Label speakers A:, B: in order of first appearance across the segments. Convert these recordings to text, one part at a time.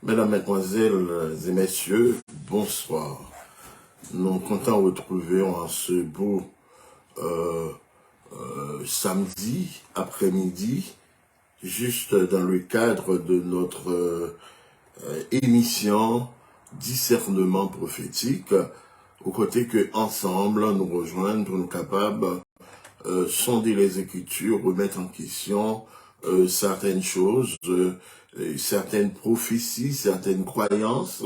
A: Mesdames, Mesdemoiselles et Messieurs, bonsoir. Nous sommes contents de vous retrouver en ce beau samedi après-midi, juste dans le cadre de notre émission Discernement prophétique, aux côtés que ensemble nous rejoignent pour nous capables sonder les Écritures, remettre en question certaines choses, certaines prophéties, certaines croyances,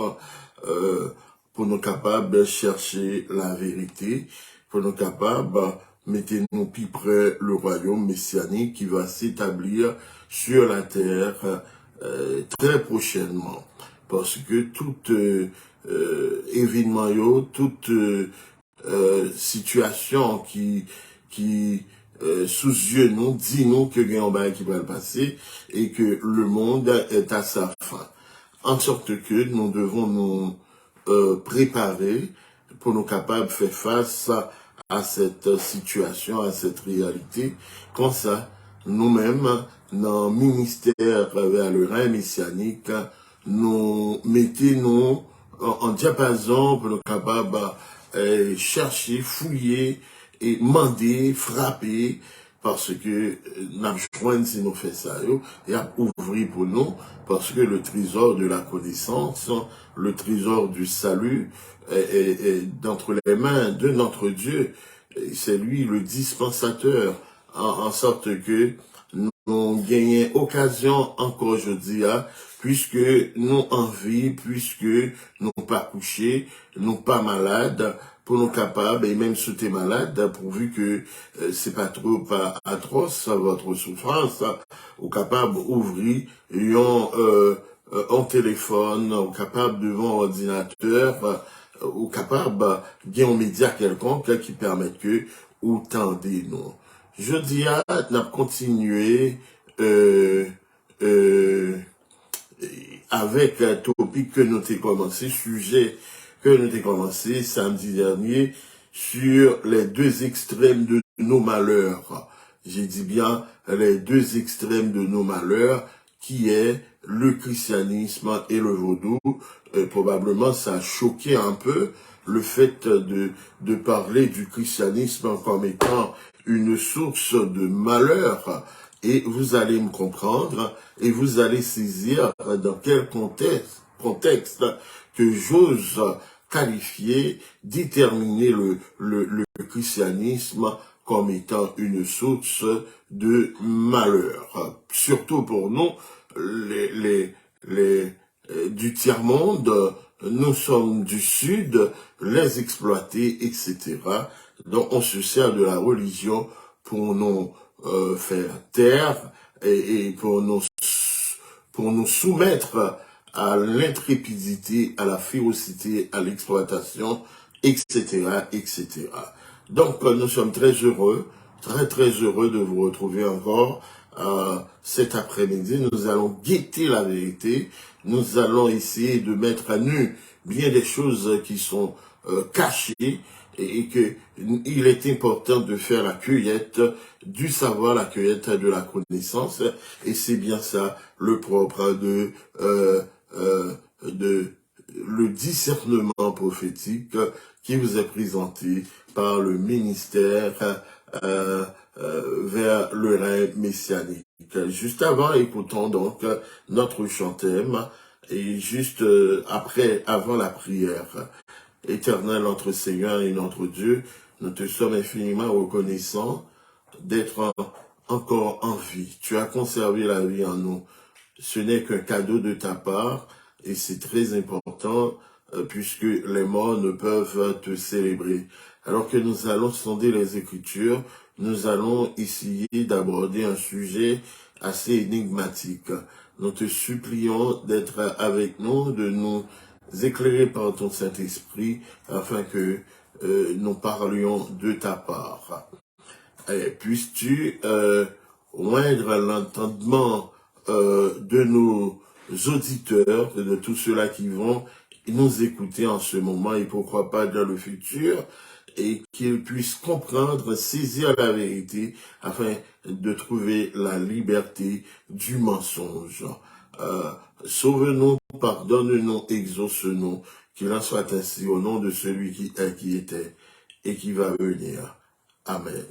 A: pour nous capables de chercher la vérité, pour nous capables mettez-nous plus près le royaume messianique qui va s'établir sur la terre très prochainement. Parce que tout événement, toute situation qui sous yeux nous dit nous que il y a un bail qui va le passer et que le monde est à sa fin. En sorte que nous devons nous préparer pour nous capables de faire face à cette situation, à cette réalité. Comme ça, nous-mêmes, dans le ministère vers le règne messianique, nous mettons en diapason pour nous capables chercher, fouiller et demander, frapper, parce que nous joignons si nous faisons ça, et à ouvrir pour nous, parce que le trésor de la connaissance, le trésor du salut est d'entre les mains de notre Dieu. C'est lui le dispensateur, en sorte que nous gagnons occasion encore aujourd'hui, puisque nous en vie, puisque nous pas couchés, nous pas malades, pour nous capables, et même si tu es malade, pourvu que c'est pas trop atroce votre souffrance, ou capable d'ouvrir un téléphone, ou capable devant un ordinateur, ou capable d'un média quelconque qui permet que ou tendez nous. Je dis à n'a continué avec un topic que nous avons commencé, sujet que nous avons commencé samedi dernier sur les deux extrêmes de nos malheurs. J'ai dit bien les deux extrêmes de nos malheurs, qui est le christianisme et le vaudou. Probablement ça a choqué un peu le fait de parler du christianisme comme étant une source de malheur. Et vous allez me comprendre et vous allez saisir dans quel contexte que j'ose qualifier, déterminer le christianisme comme étant une source de malheur. Surtout pour nous, du tiers-monde, nous sommes du sud, les exploités, etc. Donc on se sert de la religion pour nous faire taire et pour nous soumettre à l'intrépidité, à la férocité, à l'exploitation, etc., etc. Donc nous sommes très heureux de vous retrouver encore cet après-midi. Nous allons guetter la vérité, nous allons essayer de mettre à nu bien des choses qui sont cachées, et que il est important de faire la cueillette du savoir, la cueillette de la connaissance, et c'est bien ça le propre de le discernement prophétique qui vous est présenté par le ministère vers le règne messianique. Juste avant, écoutons donc notre chantème, et juste avant la prière. Éternel, notre Seigneur et notre Dieu, nous te sommes infiniment reconnaissants d'être encore en vie. Tu as conservé la vie en nous. Ce n'est qu'un cadeau de ta part, et c'est très important, puisque les morts ne peuvent te célébrer. Alors que nous allons sonder les Écritures, nous allons essayer d'aborder un sujet assez énigmatique. Nous te supplions d'être avec nous, de nous éclairer par ton Saint-Esprit, afin que nous parlions de ta part. Puisses-tu oindre l'entendement de nos auditeurs, de tous ceux-là qui vont nous écouter en ce moment, et pourquoi pas dans le futur, et qu'ils puissent comprendre, saisir la vérité, afin de trouver la liberté du mensonge. Sauve-nous, pardonne-nous, exauce-nous, qu'il en soit ainsi au nom de celui qui est, qui était et qui va venir. Amen.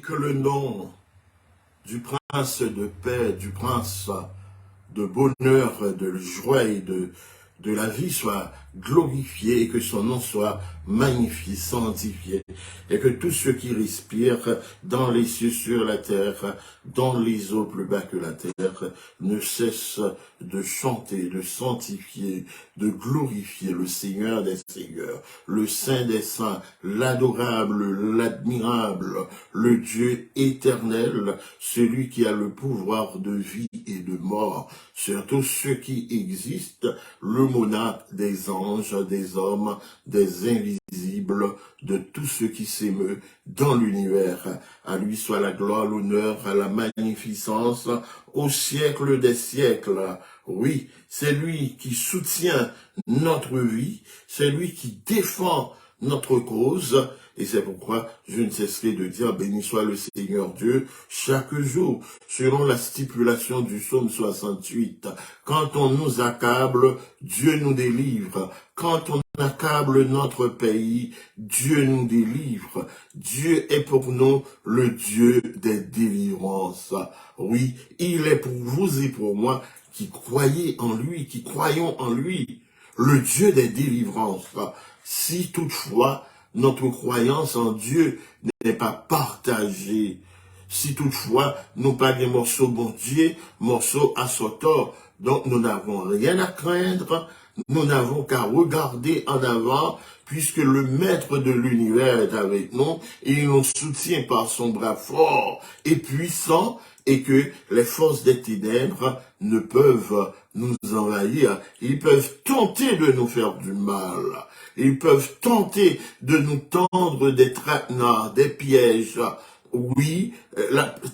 A: Que le nom du prince de paix, du prince de bonheur, de joie et de la vie soit glorifié et que son nom soit magnifié, sanctifié. Et que tous ceux qui respirent dans les cieux, sur la terre, dans les eaux plus bas que la terre, ne cessent de chanter, de sanctifier, de glorifier le Seigneur des Seigneurs, le Saint des Saints, l'adorable, l'admirable, le Dieu éternel, celui qui a le pouvoir de vie et de mort, sur tous ceux qui existent, le monarque des anges, des hommes, des invisibles, de tous ceux qui s'émeut dans l'univers. À lui soit la gloire, l'honneur, la magnificence, au siècle des siècles. Oui, c'est lui qui soutient notre vie, c'est lui qui défend notre cause, et c'est pourquoi je ne cesserai de dire, béni soit le Seigneur Dieu, chaque jour, selon la stipulation du psaume 68. Quand on nous accable, Dieu nous délivre. Quand on accable notre pays, Dieu nous délivre. Dieu est pour nous le Dieu des délivrances. Oui, il est pour vous et pour moi qui croyez en lui, qui croyons en lui, le Dieu des délivrances. Si toutefois notre croyance en Dieu n'est pas partagée, si toutefois nous pas des morceaux bon Dieu, morceaux à tort, donc nous n'avons rien à craindre, nous n'avons qu'à regarder en avant, puisque le maître de l'univers est avec nous, et il nous soutient par son bras fort et puissant, et que les forces des ténèbres ne peuvent nous envahir. Ils peuvent tenter de nous faire du mal. Ils peuvent tenter de nous tendre des traquenards, des pièges. Oui,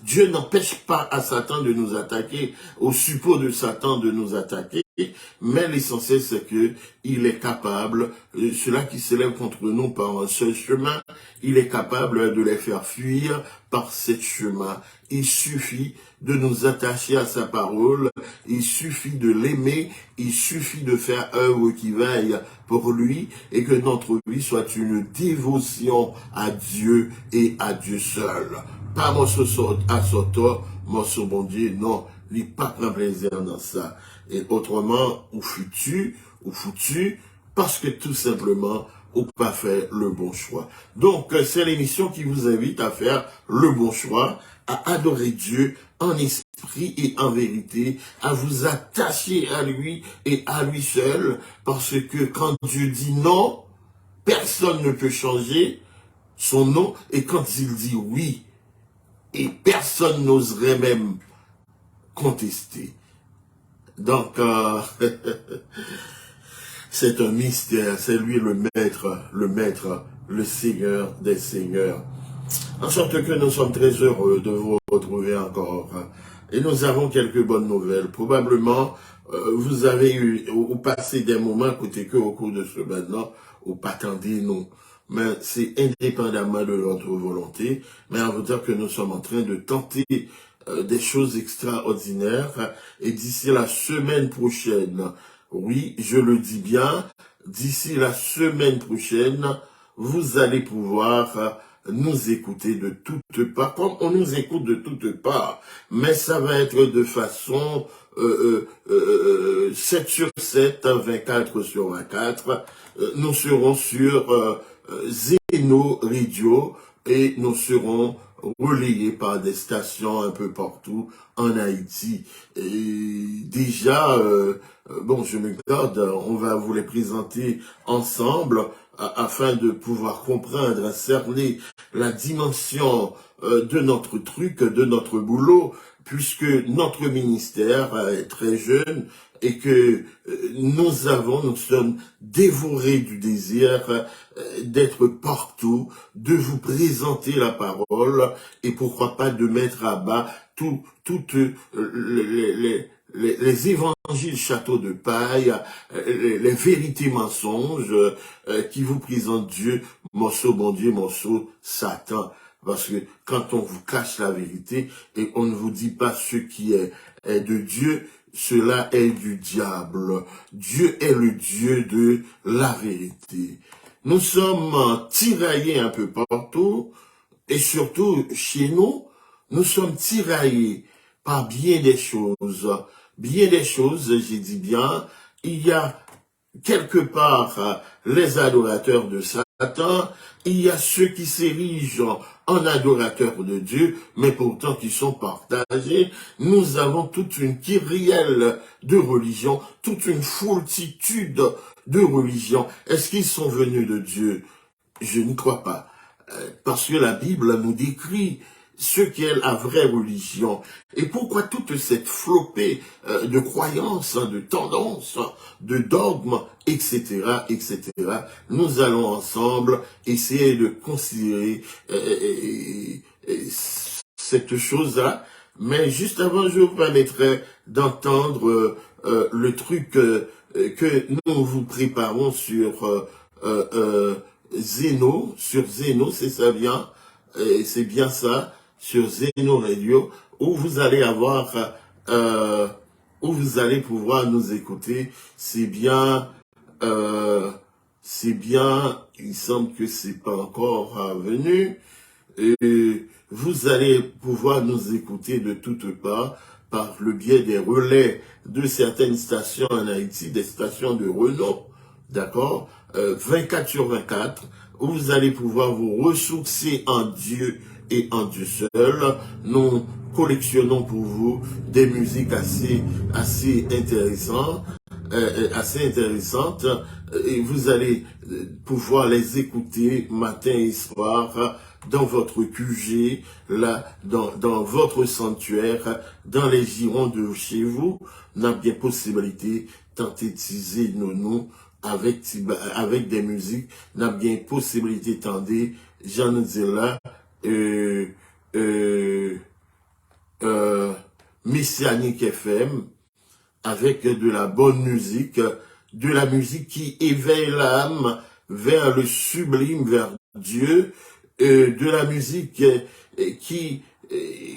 A: Dieu n'empêche pas à Satan de nous attaquer, au suppôt de Satan de nous attaquer, mais l'essentiel c'est que il est capable, ceux-là qui s'élèvent contre nous par un seul chemin, il est capable de les faire fuir par sept chemins. Il suffit de nous attacher à sa parole, il suffit de l'aimer, il suffit de faire œuvre qui veille pour lui et que notre vie soit une dévotion à Dieu et à Dieu seul. Pas mon à soto, mon bon Dieu, non, il n'y a pas de plaisir dans ça. Et autrement, ou foutu, parce que tout simplement, ou pas fait le bon choix. Donc, c'est l'émission qui vous invite à faire le bon choix, à adorer Dieu en esprit et en vérité, à vous attacher à lui et à lui seul, parce que quand Dieu dit non, personne ne peut changer son non, et quand il dit oui, et personne n'oserait même contester. Donc, c'est un mystère, c'est lui le maître, le Seigneur des Seigneurs. En sorte que nous sommes très heureux de vous retrouver encore. Et nous avons quelques bonnes nouvelles. Probablement, vous avez eu, ou passé des moments, écoutez, que au cours de ce maintenant, ou pas attendez, non. Mais c'est indépendamment de votre volonté. Mais à vous dire que nous sommes en train de tenter des choses extraordinaires. Et d'ici la semaine prochaine, oui, je le dis bien, d'ici la semaine prochaine, vous allez pouvoir nous écouter de toutes parts, comme on nous écoute de toutes parts, mais ça va être de façon 7 sur 7, 24 sur 24. Nous serons sur Zeno Radio et nous serons relayés par des stations un peu partout en Haïti. Et déjà, bon, je me garde, on va vous les présenter ensemble afin de pouvoir comprendre, cerner la dimension de notre truc, de notre boulot, puisque notre ministère est très jeune et que nous sommes dévorés du désir d'être partout, de vous présenter la parole et pourquoi pas de mettre à bas toutes les évangiles châteaux de paille, les vérités mensonges qui vous présentent Dieu, morceau bon Dieu, morceau Satan. Parce que quand on vous cache la vérité et on ne vous dit pas ce qui est de Dieu, cela est du diable. Dieu est le Dieu de la vérité. Nous sommes tiraillés un peu partout et surtout chez nous, nous sommes tiraillés par bien des choses. Bien des choses, j'ai dit bien, il y a quelque part les adorateurs de Satan, il y a ceux qui s'érigent en adorateurs de Dieu, mais pourtant qui sont partagés. Nous avons toute une kyrielle de religions, toute une foultitude de religions. Est-ce qu'ils sont venus de Dieu? Je ne crois pas. Parce que la Bible nous décrit ce qu'est la vraie religion. Et pourquoi toute cette flopée de croyances, de tendances, de dogmes, etc., etc. Nous allons ensemble essayer de considérer cette chose-là. Mais juste avant, je vous permettrai d'entendre le truc que nous vous préparons sur Zeno, c'est ça bien, c'est bien ça, sur Zeno Radio, où vous allez avoir, où vous allez pouvoir nous écouter. C'est bien, il semble que c'est pas encore venu. Et vous allez pouvoir nous écouter de toutes parts par le biais des relais de certaines stations en Haïti, des stations de renom, d'accord, 24 sur 24, où vous allez pouvoir vous ressourcer en Dieu et en Dieu seul. Nous collectionnons pour vous des musiques assez intéressantes, et vous allez pouvoir les écouter matin et soir dans votre QG, là, dans votre sanctuaire, dans les girons de chez vous. N'a bien possibilité synthétiser nos noms avec des musiques, n'a bien possibilité tendez, j'en dis là, Messianique FM, avec de la bonne musique, de la musique qui éveille l'âme vers le sublime, vers Dieu, de la musique qui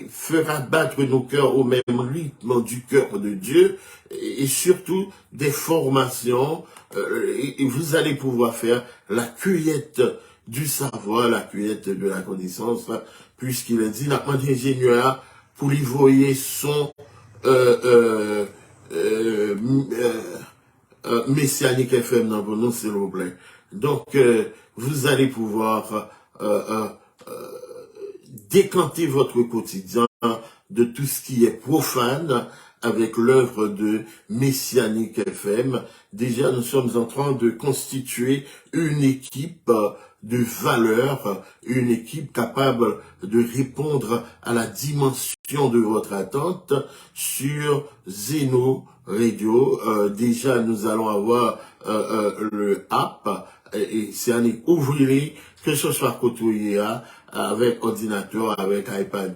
A: fera battre nos cœurs au même rythme du cœur de Dieu, et surtout des formations, et vous allez pouvoir faire la cueillette du savoir, la cueillette de la connaissance, puisqu'il est dit, la ingénieur pour y voyer son euh, Messianique FM dans vos noms, s'il vous plaît. Donc, vous allez pouvoir décanter votre quotidien de tout ce qui est profane avec l'œuvre de Messianique FM. Déjà, nous sommes en train de constituer une équipe de valeur, une équipe capable de répondre à la dimension de votre attente sur Zeno Radio. Déjà, nous allons avoir le app, et c'est un ouvrier, que ce soit côtoyé avec ordinateur, avec iPad,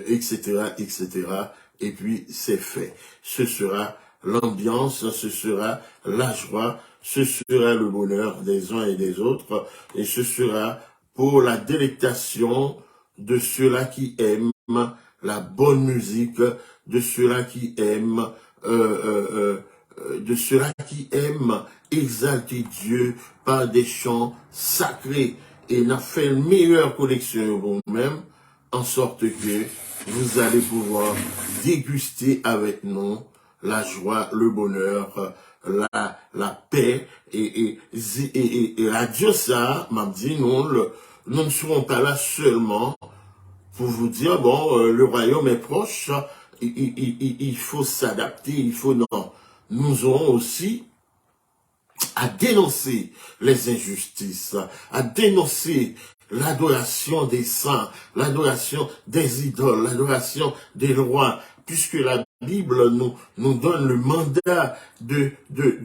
A: etc., etc. Et puis, c'est fait. Ce sera l'ambiance, ce sera la joie, ce sera le bonheur des uns et des autres, et ce sera pour la délectation de ceux-là qui aiment la bonne musique, de ceux-là qui aiment de ceux-là qui aiment exalter Dieu par des chants sacrés, et n'a fait une meilleure collection vous-même, en sorte que vous allez pouvoir déguster avec nous la joie, le bonheur, la paix, et Radio ça m'a dit, nous ne serons pas là seulement pour vous dire, bon, le royaume est proche, il faut s'adapter, il faut, non. Nous aurons aussi à dénoncer les injustices, à dénoncer l'adoration des saints, l'adoration des idoles, l'adoration des rois, puisque la Bible nous donne le mandat de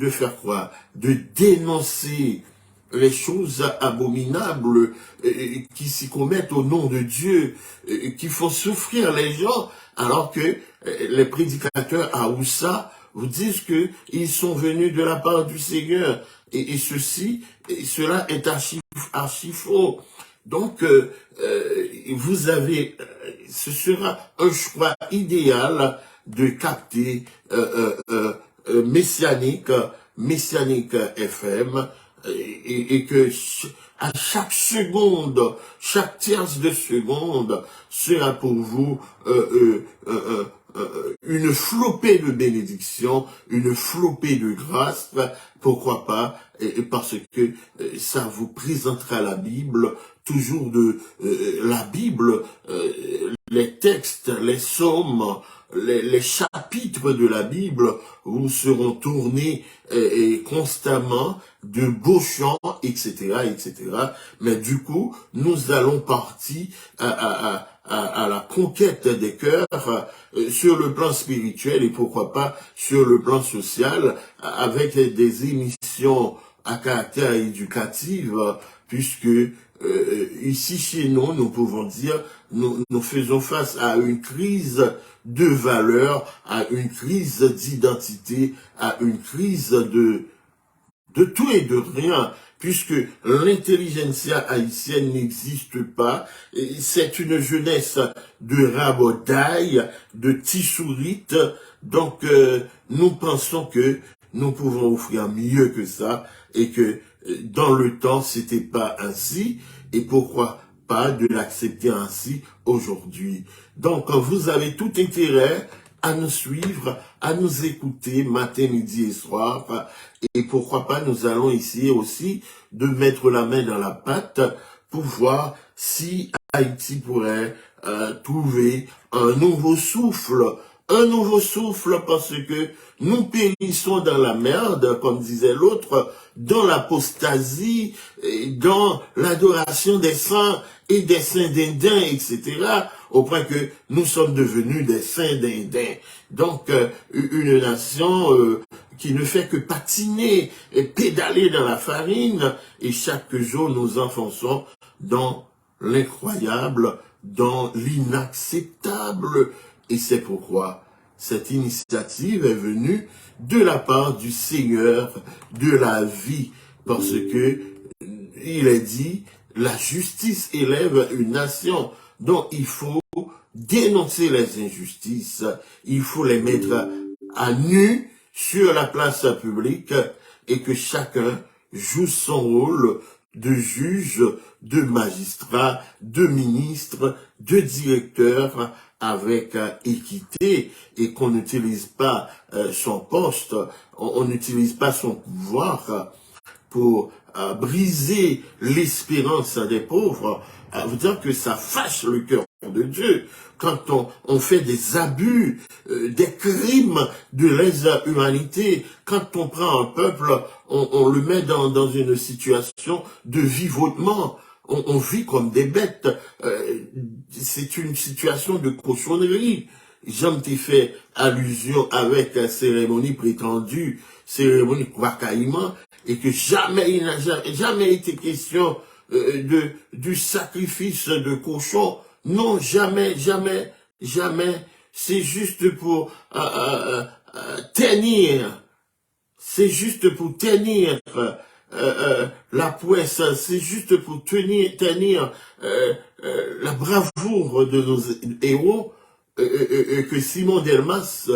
A: faire quoi? De dénoncer les choses abominables qui s'y commettent au nom de Dieu, qui font souffrir les gens, alors que les prédicateurs à Oussa vous disent que ils sont venus de la part du Seigneur, et cela est archi faux. Donc, vous avez, ce sera un choix idéal de capter Messianique FM, et que à chaque seconde, chaque tierce de seconde sera pour vous une flopée de bénédictions, une flopée de grâce, pourquoi pas, et parce que ça vous présentera la Bible, toujours de la Bible, les textes, les psaumes, les chapitres de la Bible vous seront tournés et constamment de beaux chants, etc., etc. Mais du coup, nous allons partir à la conquête des cœurs sur le plan spirituel, et pourquoi pas sur le plan social, avec des émissions à caractère éducatif, puisque ici chez nous, nous pouvons dire, nous faisons face à une crise de valeur, à une crise d'identité, à une crise de tout et de rien, puisque l'intelligentsia haïtienne n'existe pas. C'est une jeunesse de rabotaille, de tissourite. Donc, nous pensons que nous pouvons offrir mieux que ça, et que dans le temps, c'était pas ainsi, et pourquoi pas de l'accepter ainsi aujourd'hui. Donc, vous avez tout intérêt à nous suivre, à nous écouter matin, midi et soir, et pourquoi pas nous allons essayer aussi de mettre la main dans la pâte pour voir si Haïti pourrait trouver un nouveau souffle, parce que nous périssons dans la merde, comme disait l'autre, dans l'apostasie, dans l'adoration des saints et des saints d'Indien, etc., au point que nous sommes devenus des saints d'Indien. Donc, une nation qui ne fait que patiner et pédaler dans la farine, et chaque jour nous enfonçons dans l'incroyable, dans l'inacceptable. Et c'est pourquoi Cette initiative est venue de la part du Seigneur de la vie, parce que il est dit, la justice élève une nation, donc il faut dénoncer les injustices, il faut les mettre à nu sur la place publique et que chacun joue son rôle de juge, de magistrat, de ministre, de directeur avec équité et qu'on n'utilise pas son poste, on n'utilise pas son pouvoir pour briser l'espérance des pauvres, vous dire que ça fâche le cœur de Dieu. Quand on fait des abus, des crimes de lèse-humanité, quand on prend un peuple, on le met dans une situation de vivotement, on vit comme des bêtes, c'est une situation de cochonnerie. J'en t'ai fait allusion avec la cérémonie prétendue, cérémonie Kwakaïma, et que jamais, il n'a jamais été question du sacrifice de cochon. Non, jamais, jamais, jamais. C'est juste pour tenir. C'est juste pour tenir la poisse. C'est juste pour tenir la bravoure de nos héros que Simon Delmas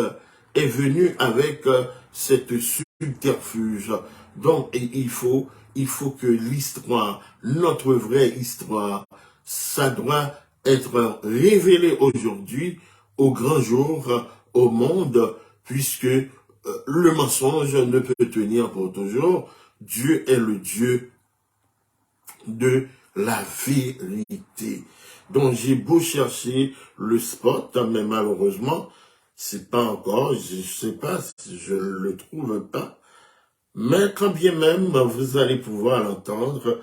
A: est venu avec cette subterfuge. Donc, il faut que l'histoire, notre vraie histoire, ça doit être révélé aujourd'hui, au grand jour, au monde, puisque le mensonge ne peut tenir pour toujours. Dieu est le Dieu de la vérité. Donc j'ai beau chercher le spot, mais malheureusement, c'est pas encore, je sais pas si je le trouve pas. Mais quand bien même vous allez pouvoir l'entendre,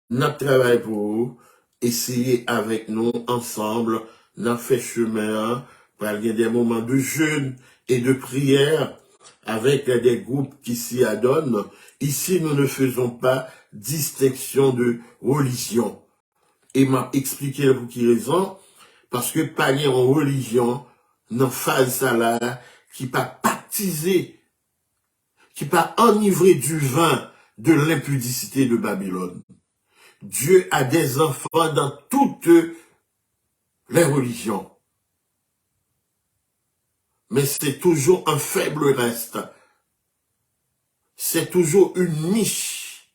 A: notre travail pour vous, essayez avec nous ensemble, n'a fait chemin, il y a des moments de jeûne et de prière avec des groupes qui s'y adonnent. Ici, nous ne faisons pas distinction de religion. Et m'a expliqué pour qui raison, parce que pas en religion, dans phase ça là, qui pas baptisé, qui pas enivré du vin de l'impudicité de Babylone. Dieu a des enfants dans toutes les religions. Mais c'est toujours un faible reste. C'est toujours une miche,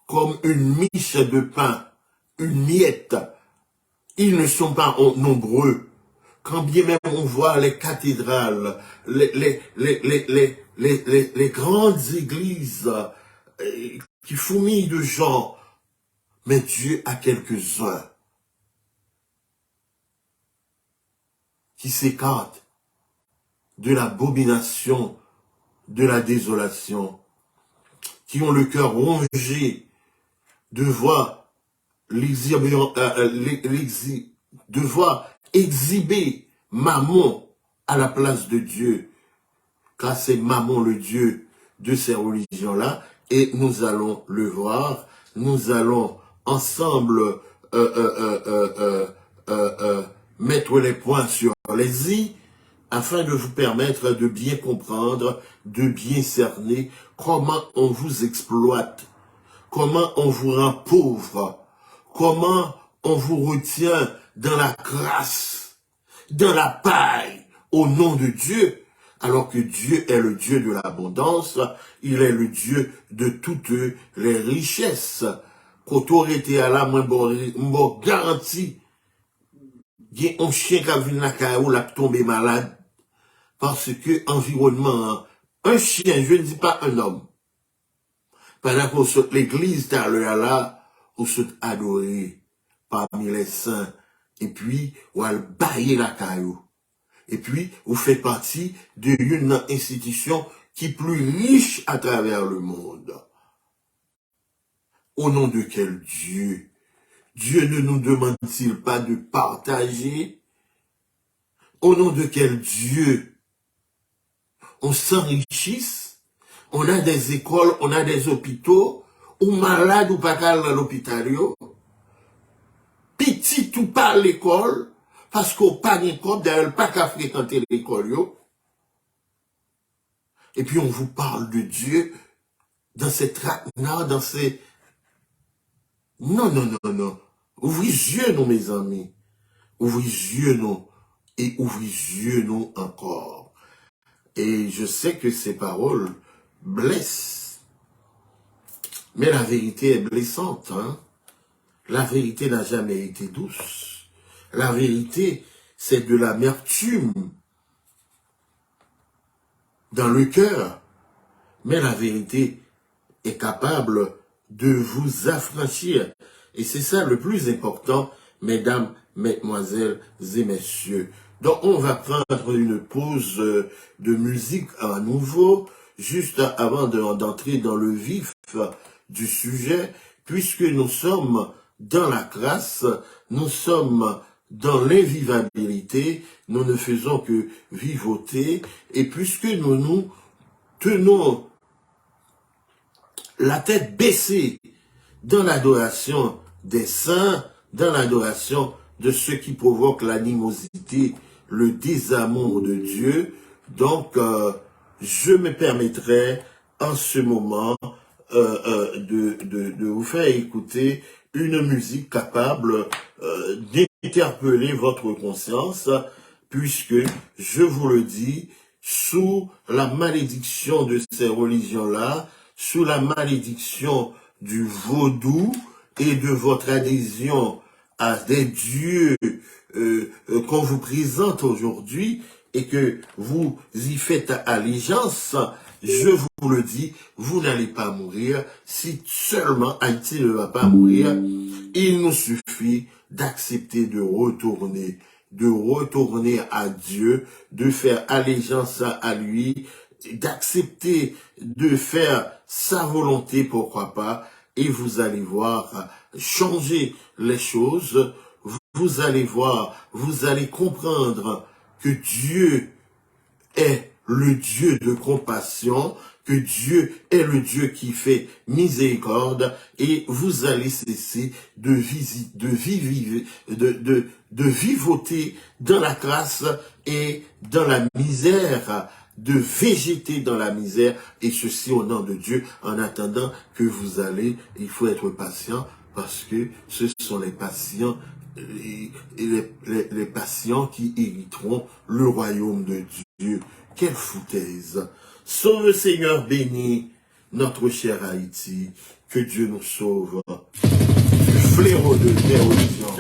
A: comme une miche de pain, une miette. Ils ne sont pas nombreux. Quand bien même on voit les cathédrales, les grandes églises qui fourmillent de gens, mais Dieu a quelques-uns qui s'écartent de l'abomination, de la désolation, qui ont le cœur rongé de voir exhiber Mammon à la place de Dieu, car c'est Mammon le Dieu de ces religions-là, et nous allons le voir, nous allons ensemble mettre les points sur les i, afin de vous permettre de bien comprendre, de bien cerner comment on vous exploite, comment on vous rend pauvre, comment on vous retient dans la grâce, dans la paille, au nom de Dieu, alors que Dieu est le Dieu de l'abondance, il est le Dieu de toutes les richesses. Quand on était à la main, on garantit, il y a un chien qui a vu la caillou, l'a tombé malade, parce que environnement, un chien, je ne dis pas un homme, pendant qu'on saute l'église, t'as l'heure là, on saute adoré parmi les saints, et puis, on va bailler la caillou. Et puis, vous faites partie d'une institution qui est plus riche à travers le monde. Au nom de quel Dieu? Dieu ne nous demande-t-il pas de partager? Au nom de quel Dieu on s'enrichisse? On a des écoles, on a des hôpitaux, ou malade ou pas dans l'hôpital, petit ou pas l'école, parce qu'on pas d'école, d'ailleurs, pas qu'à fréquenter l'école, Et puis on vous parle de Dieu dans ces traquenards, dans ces... Non, non, non, non. Ouvrez les yeux, non, mes amis. Ouvrez les yeux, non. Et ouvrez les yeux, non, encore. Et je sais que ces paroles blessent. Mais la vérité est blessante, hein. La vérité n'a jamais été douce. La vérité, c'est de l'amertume dans le cœur. Mais la vérité est capable de vous affranchir. Et c'est ça le plus important, mesdames, mesdemoiselles et messieurs. Donc, on va prendre une pause de musique à nouveau, juste avant d'entrer dans le vif du sujet, puisque nous sommes dans la grâce, nous sommes dans l'invivabilité, nous ne faisons que vivoter, et puisque nous nous tenons la tête baissée dans l'adoration des saints, dans l'adoration de ceux qui provoquent l'animosité, le désamour de Dieu, donc je me permettrai en ce moment de vous faire écouter une musique capable d'interpeller votre conscience, puisque, je vous le dis, sous la malédiction de ces religions-là, sous la malédiction du vaudou et de votre adhésion à des dieux qu'on vous présente aujourd'hui et que vous y faites allégeance, je vous le dis, vous n'allez pas mourir. Si seulement Haïti ne va pas mourir, il nous suffit d'accepter de retourner à Dieu, de faire allégeance à lui, d'accepter de faire sa volonté, pourquoi pas, et vous allez voir changer les choses, vous allez voir, vous allez comprendre que Dieu est le Dieu de compassion, que Dieu est le Dieu qui fait miséricorde, et vous allez cesser de vivoter dans la grâce et dans la misère, de végéter dans la misère, et ceci au nom de Dieu, en attendant que vous allez, il faut être patient, parce que ce sont les patients, les patients qui hériteront le royaume de Dieu. Quelle foutaise! Sauve Seigneur, béni notre cher Haïti, que Dieu nous sauve du fléau de des religions.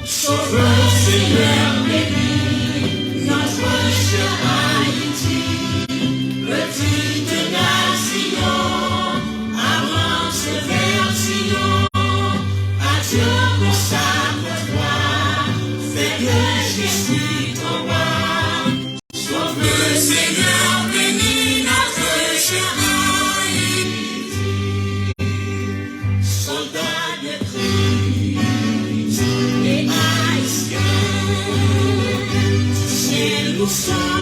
B: Sauve Seigneur, béni notre cher Haïti, petite nation, avance vers Sion, adieu pour consacre-toi, fais que Jésus ton roi. Sauve Seigneur, béni notre cher Haïti, soldat de Christ et haïtiens, et nous sommes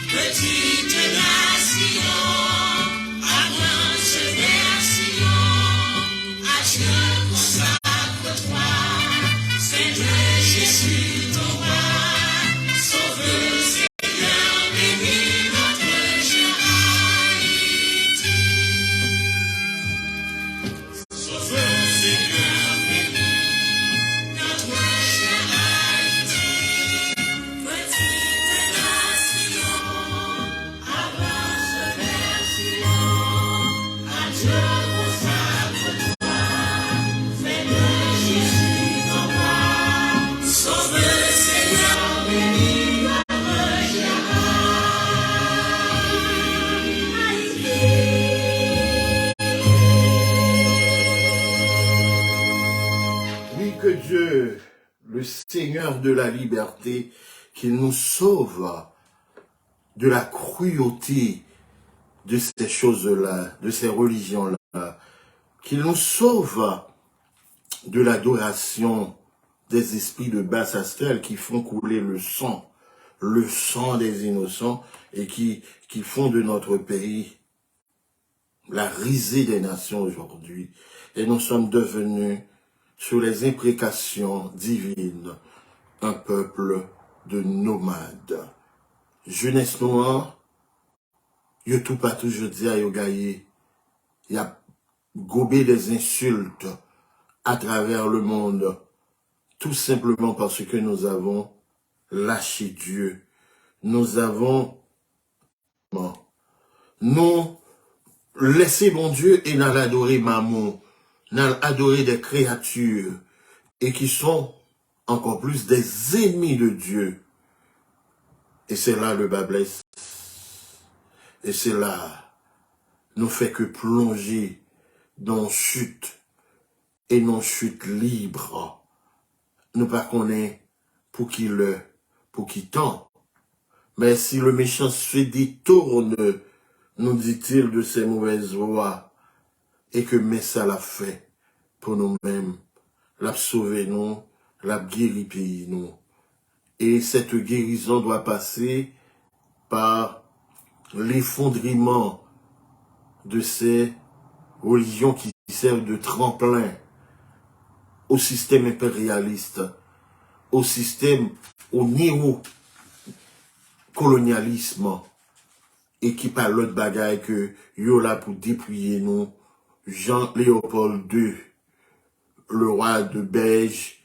B: petite nation, avance vers je consacre toi, fais de Jésus ton roi. Sauve Seigneur, bénis notre chère Haïti.
A: Oui, que Dieu, le Seigneur de la liberté, qu'il nous sauve de la cruauté de ces choses-là, de ces religions-là, qu'il nous sauve de l'adoration des esprits de basse astral qui font couler le sang des innocents et qui font de notre pays la risée des nations aujourd'hui. Et nous sommes devenus, sous les imprécations divines, un peuple de nomades. Jeunesse noire, yo tout pas toujours dit à yo gaye, y a gobé des insultes à travers le monde, tout simplement parce que nous avons lâché Dieu. Nous avons nous laissé mon Dieu et n'a adoré maman, n'a adoré des créatures et qui sont encore plus des ennemis de Dieu. Et c'est là le bas blesse. Et c'est là, nous fait que plonger dans chute et non chute libre. Nous pas connaît pour qui tend. Mais si le méchant se détourne, nous dit-il, de ses mauvaises voies, et que mais ça l'a fait pour nous-mêmes, l'a sauvé nous, l'a guéri pays nous. Et cette guérison doit passer par l'effondrement de ces religions qui servent de tremplin au système impérialiste, au système, au néo-colonialisme, et qui parle l'autre bagaille que yo là pour dépouiller nous, Jean-Léopold II, le roi de Belge,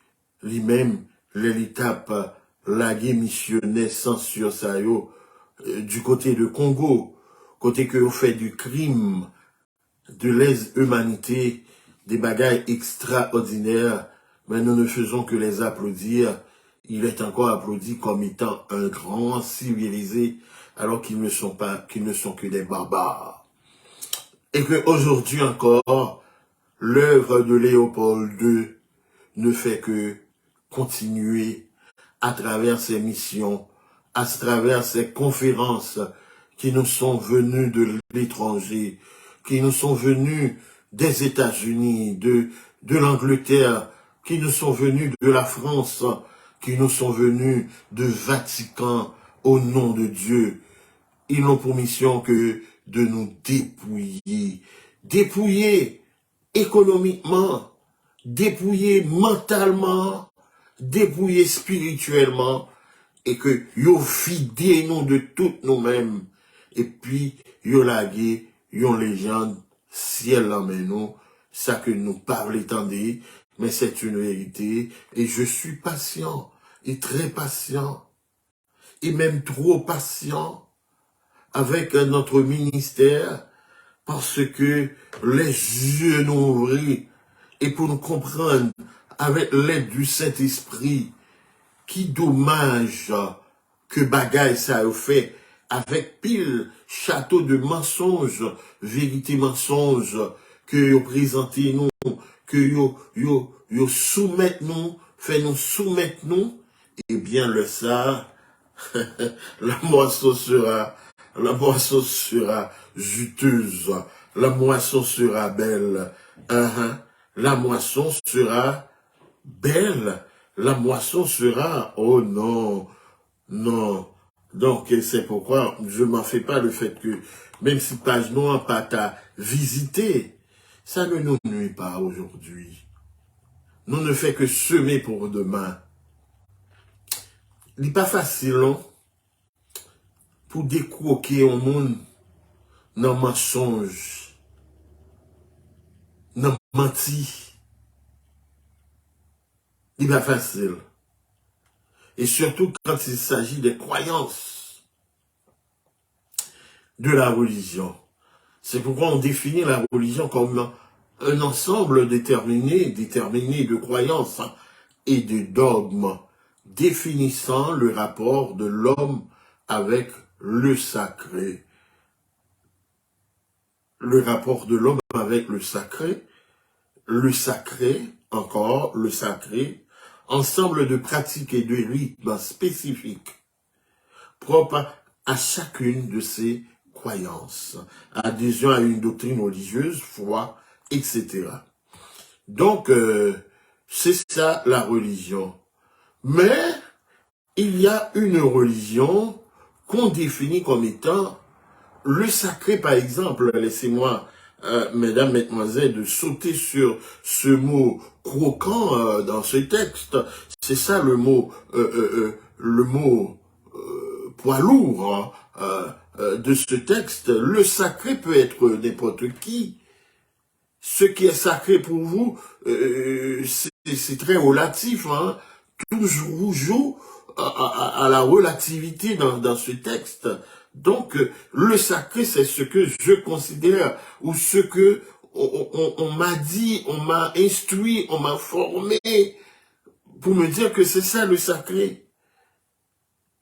A: lui-même, l'étape lagué missionnaire sans sur ça yo, du côté de Congo, côté que on fait du crime, de lèse-humanité, des bagailles extraordinaires, mais nous ne faisons que les applaudir. Il est encore applaudi comme étant un grand civilisé, alors qu'ils ne sont que des barbares. Et que aujourd'hui encore, l'œuvre de Léopold II ne fait que continuer à travers ses missions, à travers ces conférences qui nous sont venues de l'étranger, qui nous sont venues des États-Unis, de l'Angleterre, qui nous sont venues de la France, qui nous sont venues de Vatican, au nom de Dieu. Ils n'ont pour mission que de nous dépouiller. Dépouiller économiquement, dépouiller mentalement, dépouiller spirituellement, et que yo vidé nous de toutes nous-mêmes, et puis yo lagué yon légende, ciel l'emmène nous, ça que nous parlons étendez, mais c'est une vérité, et je suis patient, et très patient, et même trop patient, avec notre ministère, parce que les yeux nous ouvrent, et pour nous comprendre, avec l'aide du Saint-Esprit, qui dommage que bagaille ça a fait avec pile château de mensonges, vérité mensonges que yo présentez nous, que yo soumettent nous, fait nous soumettre nous, et bien le ça, la moisson sera juteuse, la moisson sera belle, la moisson sera belle. La moisson sera, oh non, non. Donc, c'est pourquoi je m'en fais pas le fait que, même si page noire pas t'a visité, ça ne nous nuit pas aujourd'hui. Nous ne fait que semer pour demain. Il n'est pas facile, non? Pour décroquer au monde, dans mensonge, dans menti. Il n'est pas facile. Et surtout quand il s'agit des croyances de la religion. C'est pourquoi on définit la religion comme un ensemble déterminé de croyances et de dogmes, définissant le rapport de l'homme avec le sacré. Le rapport de l'homme avec le sacré, encore, le sacré, ensemble de pratiques et de rythmes spécifiques, propres à chacune de ces croyances, adhésion à une doctrine religieuse, foi, etc. Donc, c'est ça la religion. Mais, il y a une religion qu'on définit comme étant le sacré, par exemple. Laissez-moi, mesdames, mesdemoiselles, de sauter sur ce mot croquant dans ce texte. C'est ça le mot poids lourd de ce texte. Le sacré peut être n'importe qui. Ce qui est sacré pour vous, c'est très relatif. Hein. Toujours joue à la relativité dans ce texte. Donc, le sacré, c'est ce que je considère, ou ce que on m'a dit, on m'a instruit, on m'a formé, pour me dire que c'est ça le sacré.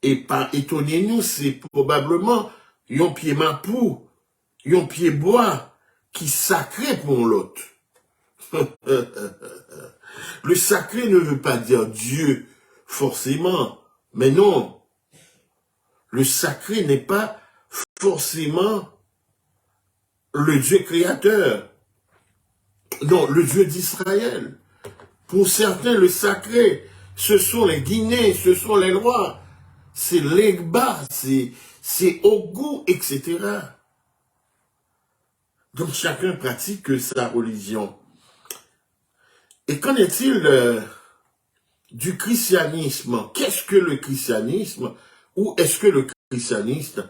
A: Et pas étonnez-nous, c'est probablement yon pied mapou, yon pied bois, qui sacré pour l'autre. Le sacré ne veut pas dire Dieu, forcément, mais non. Le sacré n'est pas forcément le Dieu créateur. Non, le Dieu d'Israël. Pour certains, le sacré, ce sont les Guinées, ce sont les rois, c'est l'Egba, c'est Ogu, etc. Donc chacun pratique sa religion. Et qu'en est-il du christianisme? Qu'est-ce que le christianisme? Ou est-ce que le christianisme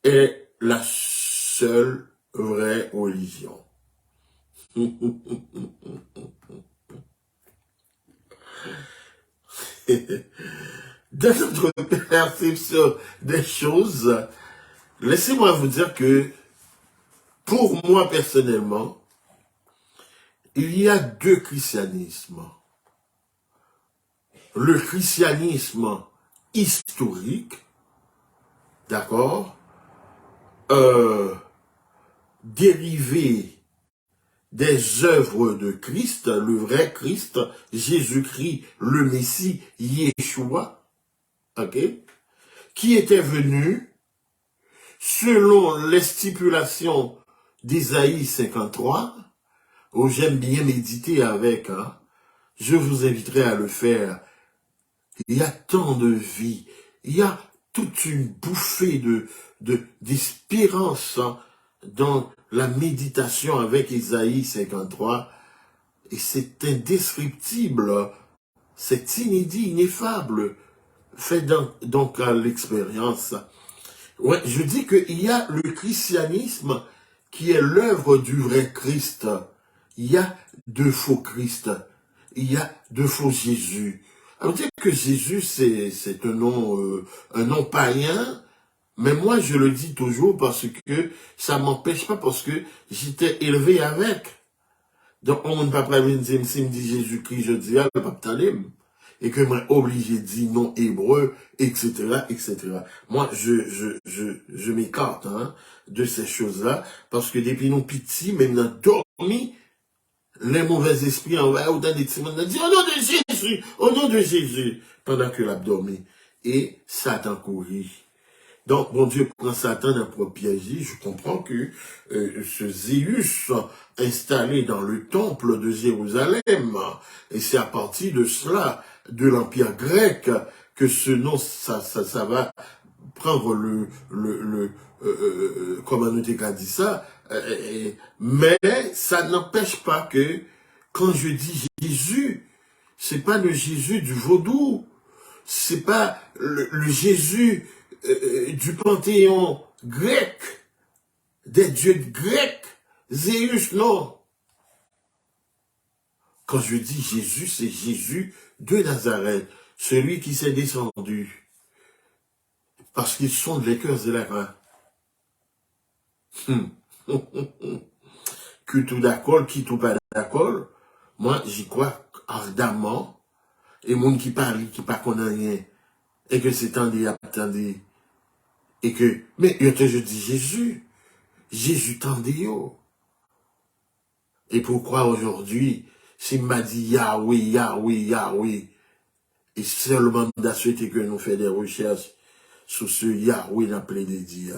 A: est la seule vraie religion? Dans notre perception des choses, laissez-moi vous dire que, pour moi personnellement, il y a deux christianismes. Le christianisme historique, d'accord, dérivé des œuvres de Christ, le vrai Christ, Jésus-Christ, le Messie, Yeshua, ok, qui était venu selon les stipulations d'Ésaïe 53, où j'aime bien méditer avec, hein, je vous inviterai à le faire. Il y a tant de vie, il y a toute une bouffée d'espérance hein, dans la méditation avec Ésaïe 53, et c'est indescriptible, c'est inédit, ineffable, fait donc à l'expérience. Ouais, je dis qu'il y a le christianisme qui est l'œuvre du vrai Christ. Il y a de faux Christ, il y a de faux Jésus. Alors dire que Jésus c'est un nom païen, mais moi je le dis toujours parce que ça m'empêche pas, parce que j'étais élevé avec. Donc on ne peut pas me dire, si me dit Jésus-Christ, je dis ah le pape Talem, et que moi obligé de dire non hébreu, etc., etc. Moi je m'écarte hein, de ces choses-là, parce que depuis nos petits, même dans dormi, les mauvais esprits envoient autant de timons, dit au nom de Jésus, au nom de Jésus, pendant que l'a dormi. Et Satan courit. Donc, mon Dieu prend Satan dans propre piège. Je comprends que ce Zéus installé dans le temple de Jérusalem, et c'est à partir de cela, de l'Empire grec, que ce nom, ça va prendre comment nous t'ai dit ça, mais ça n'empêche pas que, quand je dis Jésus, c'est pas le Jésus du vaudou, c'est pas le Jésus du panthéon grec, des dieux grecs, Zéus, non. Quand je dis Jésus, c'est Jésus de Nazareth, celui qui s'est descendu, parce qu'ils sont les cœurs et la main. Que tout d'accord, qui tout pas d'accord, moi, j'y crois ardemment, et monde qui parle, qui pas connaît rien, et que c'est attendez, et que, mais, je dis Jésus tendait yo. Et pourquoi aujourd'hui, s'il m'a dit Yahweh, Yahweh, Yahweh, et seulement d'à souhaiter que nous fassions des recherches sur ce Yahweh appelé de Dieu.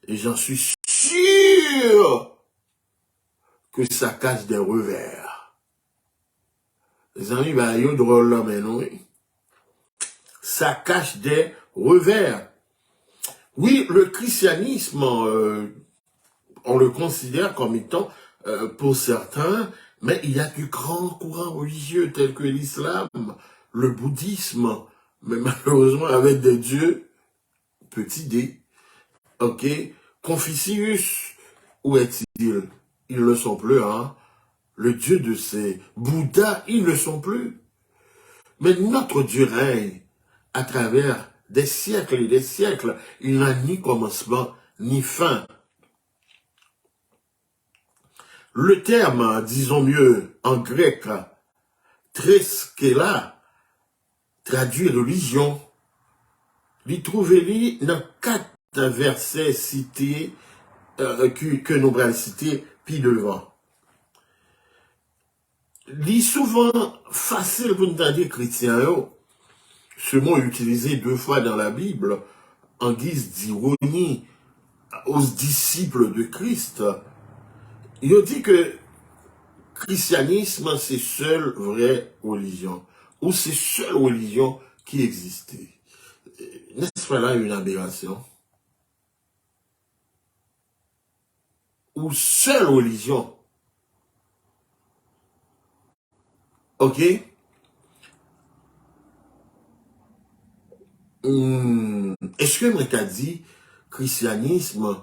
A: Et j'en suis sûr que ça cache des revers. Les amis, bah, yo drôle là, mais non, oui. Ça cache des revers. Oui, le christianisme, on le considère comme étant, pour certains, mais il y a du grand courant religieux tels que l'islam, le bouddhisme, mais malheureusement avec des dieux, petit d, ok, Confucius, où est-il? Ils ne sont plus, hein. Le dieu de ces Bouddhas, ils ne sont plus. Mais notre Dieu règne à travers des siècles et des siècles. Il n'a ni commencement, ni fin. Le terme, disons mieux, en grec, treskela, traduit religion. L'y trouvez-li dans 4 versets cités, que nous allons citer, puis devant. L'y souvent facile pour nous dire chrétien, ce mot est utilisé 2 fois dans la Bible, en guise d'ironie aux disciples de Christ. Il dit que christianisme, c'est seule vraie religion, ou c'est seule religion qui existait. N'est-ce pas là une aberration? Ou seule religion. Ok? Est-ce que Mika dit christianisme,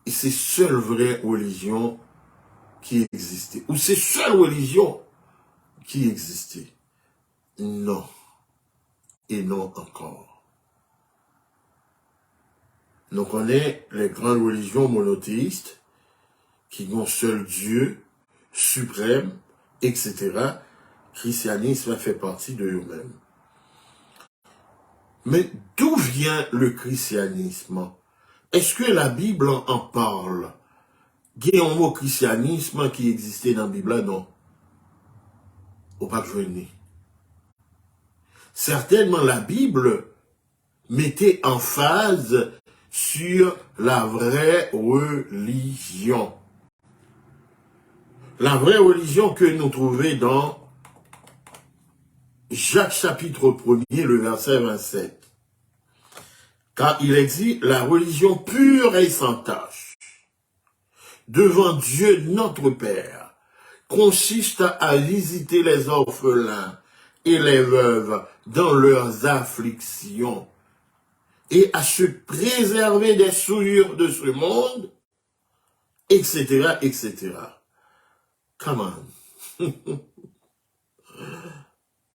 A: c'est seule vraie religion qui existait? Ou c'est seule religion qui existait? Non. Et non encore. Donc on est les grandes religions monothéistes qui ont seul Dieu suprême, etc. Christianisme fait partie de eux-mêmes. Mais d'où vient le christianisme? Est-ce que la Bible en parle? Il y a un mot christianisme qui existait dans la Bible, non? Ou pas que je n'ai. Certainement la Bible mettait en phase sur la vraie religion. La vraie religion que nous trouvons dans Jacques chapitre 1er, le verset 27. Car il est dit, la religion pure et sans tache, devant Dieu notre Père, consiste à visiter les orphelins et les veuves dans leurs afflictions, et à se préserver des souillures de ce monde, etc., etc. Come on.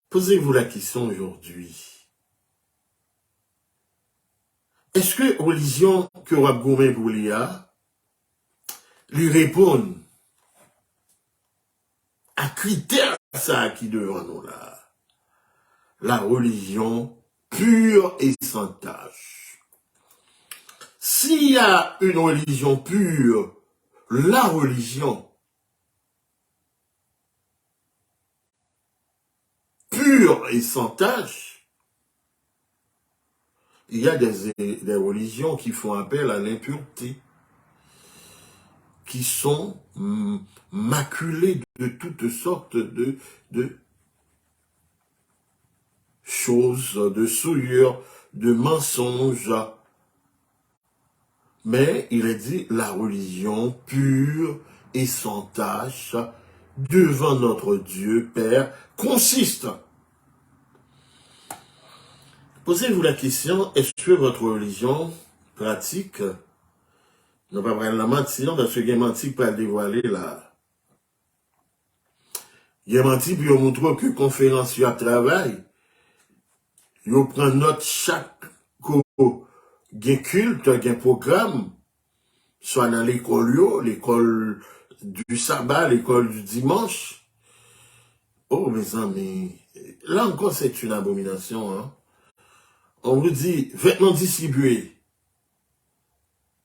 A: Posez-vous la question aujourd'hui. Est-ce que religion que Wab Goumé Boulia lui répond à critère ça qui devant nous là? La religion pure et sans tache. S'il y a une religion pure, la religion pure et sans tache, il y a des religions qui font appel à l'impureté, qui sont maculées de toutes sortes de choses, de souillures, de mensonges. Mais il est dit la religion pure et sans tache devant notre Dieu Père consiste. Posez-vous la question, est-ce que votre religion pratique, non pas prendre la mentir, parce que il y a menti pour le dévoiler là. Il y a menti pour montrer que conférence à travail, il prend note chaque culte, un programme, soit dans l'école, l'école du sabbat, l'école du dimanche. Oh, mes amis, là encore, c'est une abomination. Hein? On vous dit, vêtements distribués.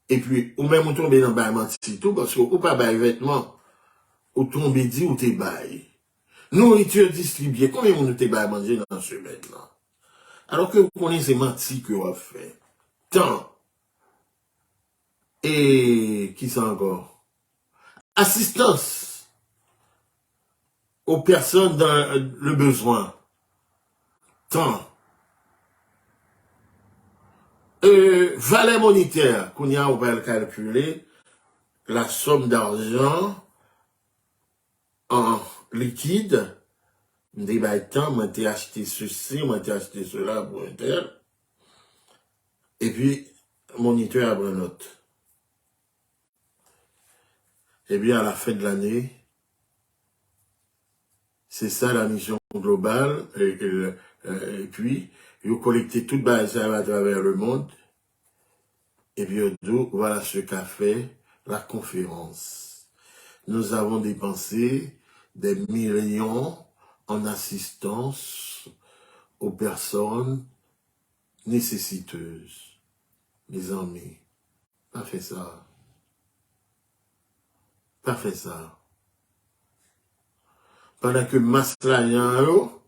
A: Et puis, ou même, on tombe dans le bail tout, parce qu'on pas bail vêtements, ou tombe dit, ou t'es bail. Nourriture distribuée, combien on te bail manger dans la semaine, là? Alors que vous connaissez menti que vous fait. Tant. Et, qui ça encore? Assistance aux personnes dans le besoin. Tant. Valeur monétaire, qu'on y a, on va le calculer, la somme d'argent en liquide, des bâtons, moi t'ai acheté ceci, moi t'ai acheté cela pour un tel, et puis, moniteur à note. Et bien, à la fin de l'année, c'est ça la mission globale, et puis, vous collectez toute base à travers le monde, et puis, voilà ce qu'a fait la conférence. Nous avons dépensé des millions en assistance aux personnes nécessiteuses. Mes amis, pas fait ça. Pas fait ça. Pendant que Maslayan,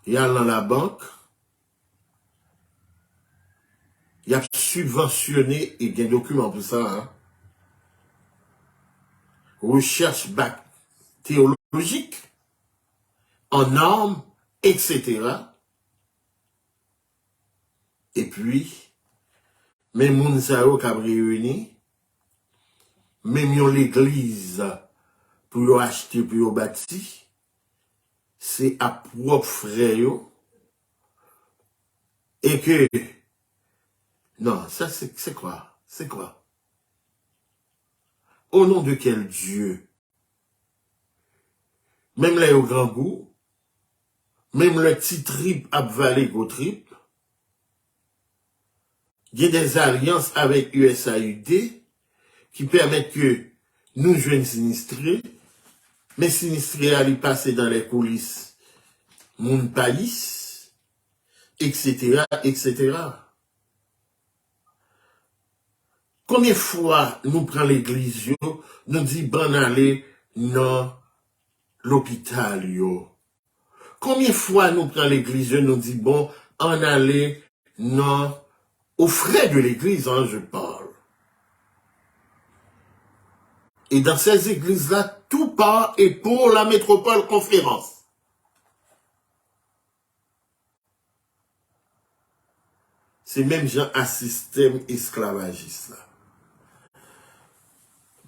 A: il y a dans la banque, il a subventionné, et il y a un document pour ça, hein, recherche théologique, en normes, etc. Et puis, même Mounsao qui a réuni, même l'église pour acheter, pour bâtir, c'est à propre frère. Et que, non, ça c'est quoi? C'est quoi? Au nom de quel Dieu? Même là, au grand goût, même le petit trip avalé au trip, il y a des alliances avec USAID qui permettent que nous, jeunes sinistrés, mais sinistrés allaient passer dans les coulisses, mon pays, etc., etc. Combien de fois nous prenons l'église, nous dit bon aller dans l'hôpital, yo? Combien de fois nous prenons l'église, nous dit bon, en aller dans, aux frais de l'église, hein, je parle. Et dans ces églises-là, tout part et pour la métropole conférence. C'est même gens à système esclavagiste là.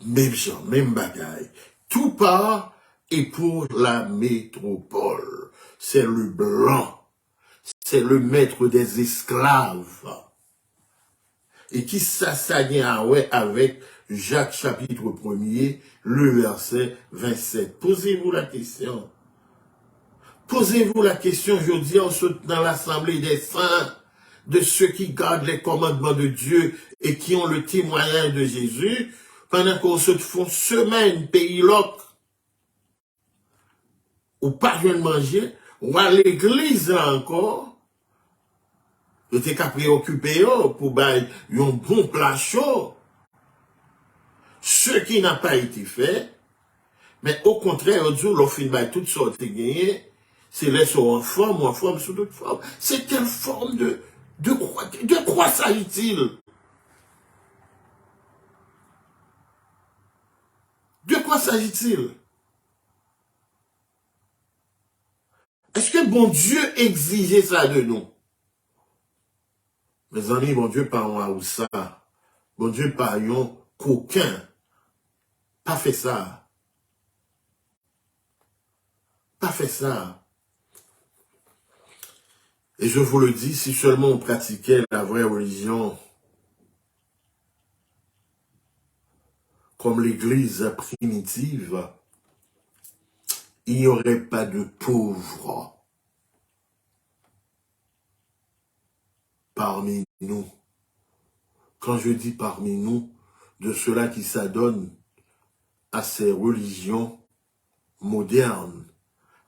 A: Même gens, même bagaille. Tout part et pour la métropole. C'est le blanc. C'est le maître des esclaves. Et qui s'assagne avec Jacques chapitre 1er, le verset 27. Posez-vous la question. Posez-vous la question, je dis, dans l'assemblée des saints, de ceux qui gardent les commandements de Dieu et qui ont le témoignage de Jésus, pendant qu'on se font semaine, pays loc, ou pas de manger, ou à l'église là encore, vous êtes qu'à préoccuper pour bailler un bon plat chaud. Ce qui n'a pas été fait, mais au contraire, Dieu l'a fait bailler toutes sortes de gagnées, c'est laissé en forme ou en forme sous toute forme. C'est quelle forme de quoi s'agit-il? De quoi s'agit-il? Est-ce que bon Dieu exigeait ça de nous? Mes amis, bon Dieu pas un Aoussa. Bon Dieu pas un coquin. Pas fait ça. Pas fait ça. Et je vous le dis, si seulement on pratiquait la vraie religion, comme l'église primitive, il n'y aurait pas de pauvres parmi nous. Quand je dis parmi nous, de ceux-là qui s'adonnent à ces religions modernes,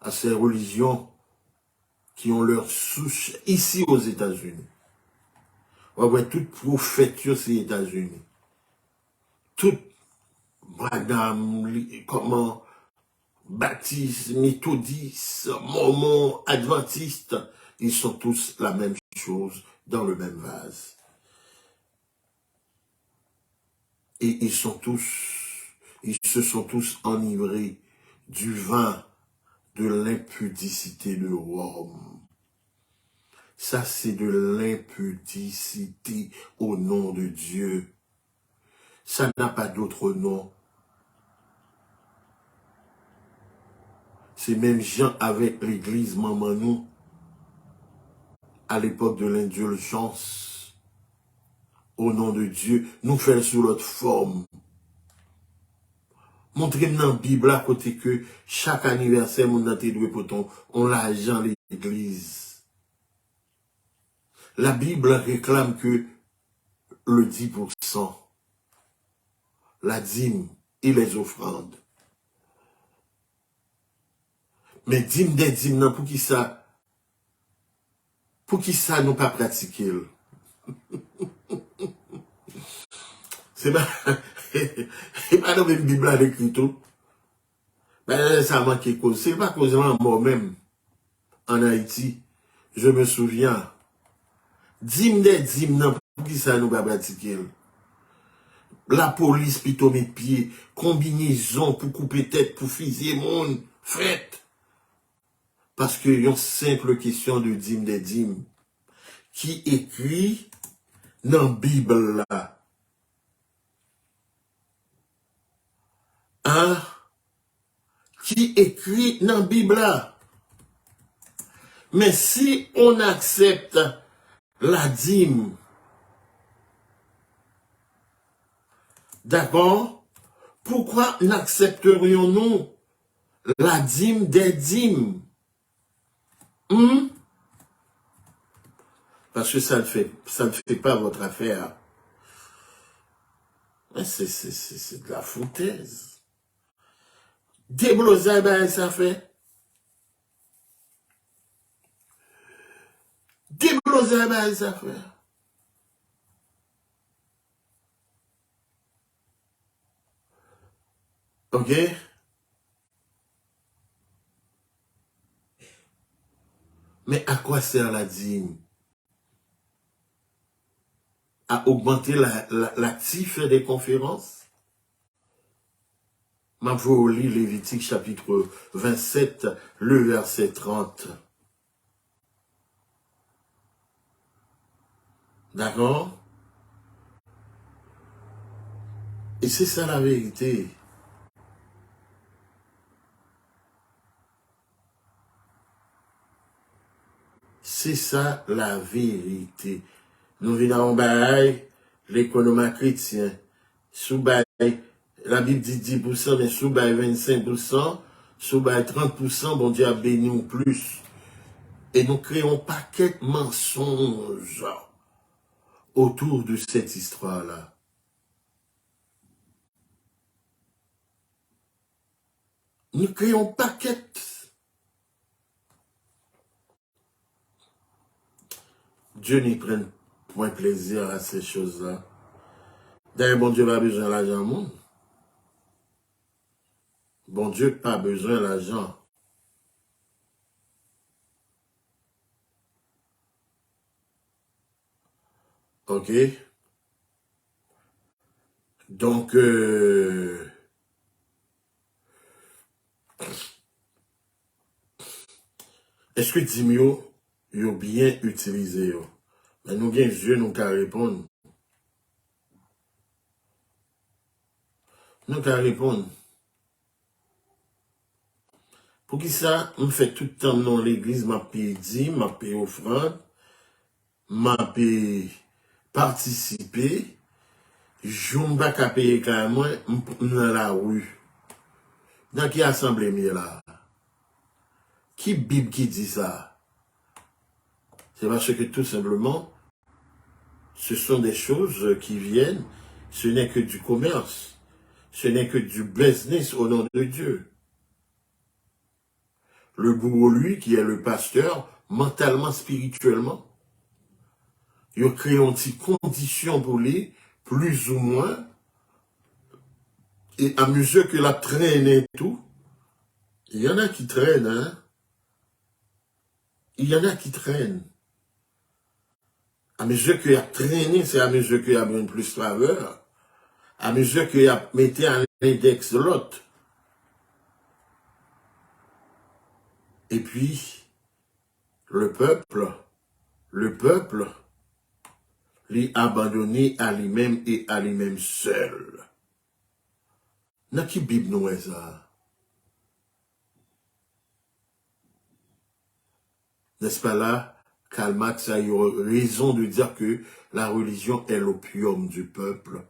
A: à ces religions qui ont leur souche ici aux États-Unis. On voit toute prophète aux États-Unis. Toute madame, comment, baptiste, méthodiste, mormon, adventiste, ils sont tous la même chose dans le même vase. Et ils se sont tous enivrés du vin de l'impudicité de Rome. Ça, c'est de l'impudicité au nom de Dieu. Ça n'a pas d'autre nom. C'est même Jean avec l'église Mamanou, à l'époque de l'indulgence, au nom de Dieu, nous faire sous l'autre forme. Montrez-moi dans la Bible à côté que chaque anniversaire, mon nanté doué poton, on l'argent l'église. La Bible réclame que le 10%, la dîme et les offrandes. Mais dîme des dîmes, non, pour qui ça nous pas pratiquer? C'est pas, c'est pas dans la Bible à l'écrit tout. Ben, ça manque cause. C'est pas cause moi-même, en Haïti. Je me souviens. Dîme des dîmes, non, pour qui ça nous pas pratiquer? La police, plutôt mes pieds, combinaison pour couper tête, pour fusiller monde, faites. Parce que y a une simple question de dîme des dîmes. Qui écrit dans la Bible là? Hein? Qui écrit dans la Bible là? Mais si on accepte la dîme, d'accord? Pourquoi n'accepterions-nous la dîme des dîmes? Parce que ça ne fait pas votre affaire. C'est de la foutaise. Débloser, ben, ça fait. Débloser, ben, ça fait. Ok? Mais à quoi sert la dîme? À augmenter l'actif des conférences? Ma vous lire Lévitique chapitre 27, le verset 30. D'accord? Et c'est ça la vérité. C'est ça la vérité. Nous venons bail l'économie chrétien. Sous bail, la Bible dit 10%, mais sous bail 25%, sous bail 30%, bon Dieu a béni ou plus. Et nous créons un paquet de mensonges autour de cette histoire-là. Nous créons un paquet. Dieu n'y prenne point plaisir à ces choses-là. D'ailleurs, bon Dieu n'a pas besoin de l'argent, monde. Bon Dieu n'a pas besoin de l'argent. Ok? Donc, est-ce que Dimio est bien utilisé? Mais nous, bien Dieu, nous qu'à répondre. Nous qu'à répondre. Pour qui ça, on fait tout le temps dans l'église, m'a payé dîme, m'a payé offrande, m'a payé participer, je ne vais pas payer carrément dans la rue. Dans qui assemblée mieux là? Qui Bible qui dit ça? C'est parce que tout simplement, ce sont des choses qui viennent Ce n'est que du commerce. Ce n'est que du business au nom de Dieu. Le bourreau, lui, qui est le pasteur, mentalement, spirituellement, il a créé une petite condition pour lui, plus ou moins, et à mesure que la traîne et tout, il y en a qui traînent, hein. Il y en a qui traînent. À mesure qu'il a traîné, c'est à mesure qu'il a une plus faveur. À mesure qu'il a mis à l'index de l'autre. Et puis, le peuple, l'est abandonné à lui-même et à lui-même seul. Dans qui Bible nous est ça? N'est-ce pas là, Karl Marx a eu raison de dire que la religion est l'opium du peuple.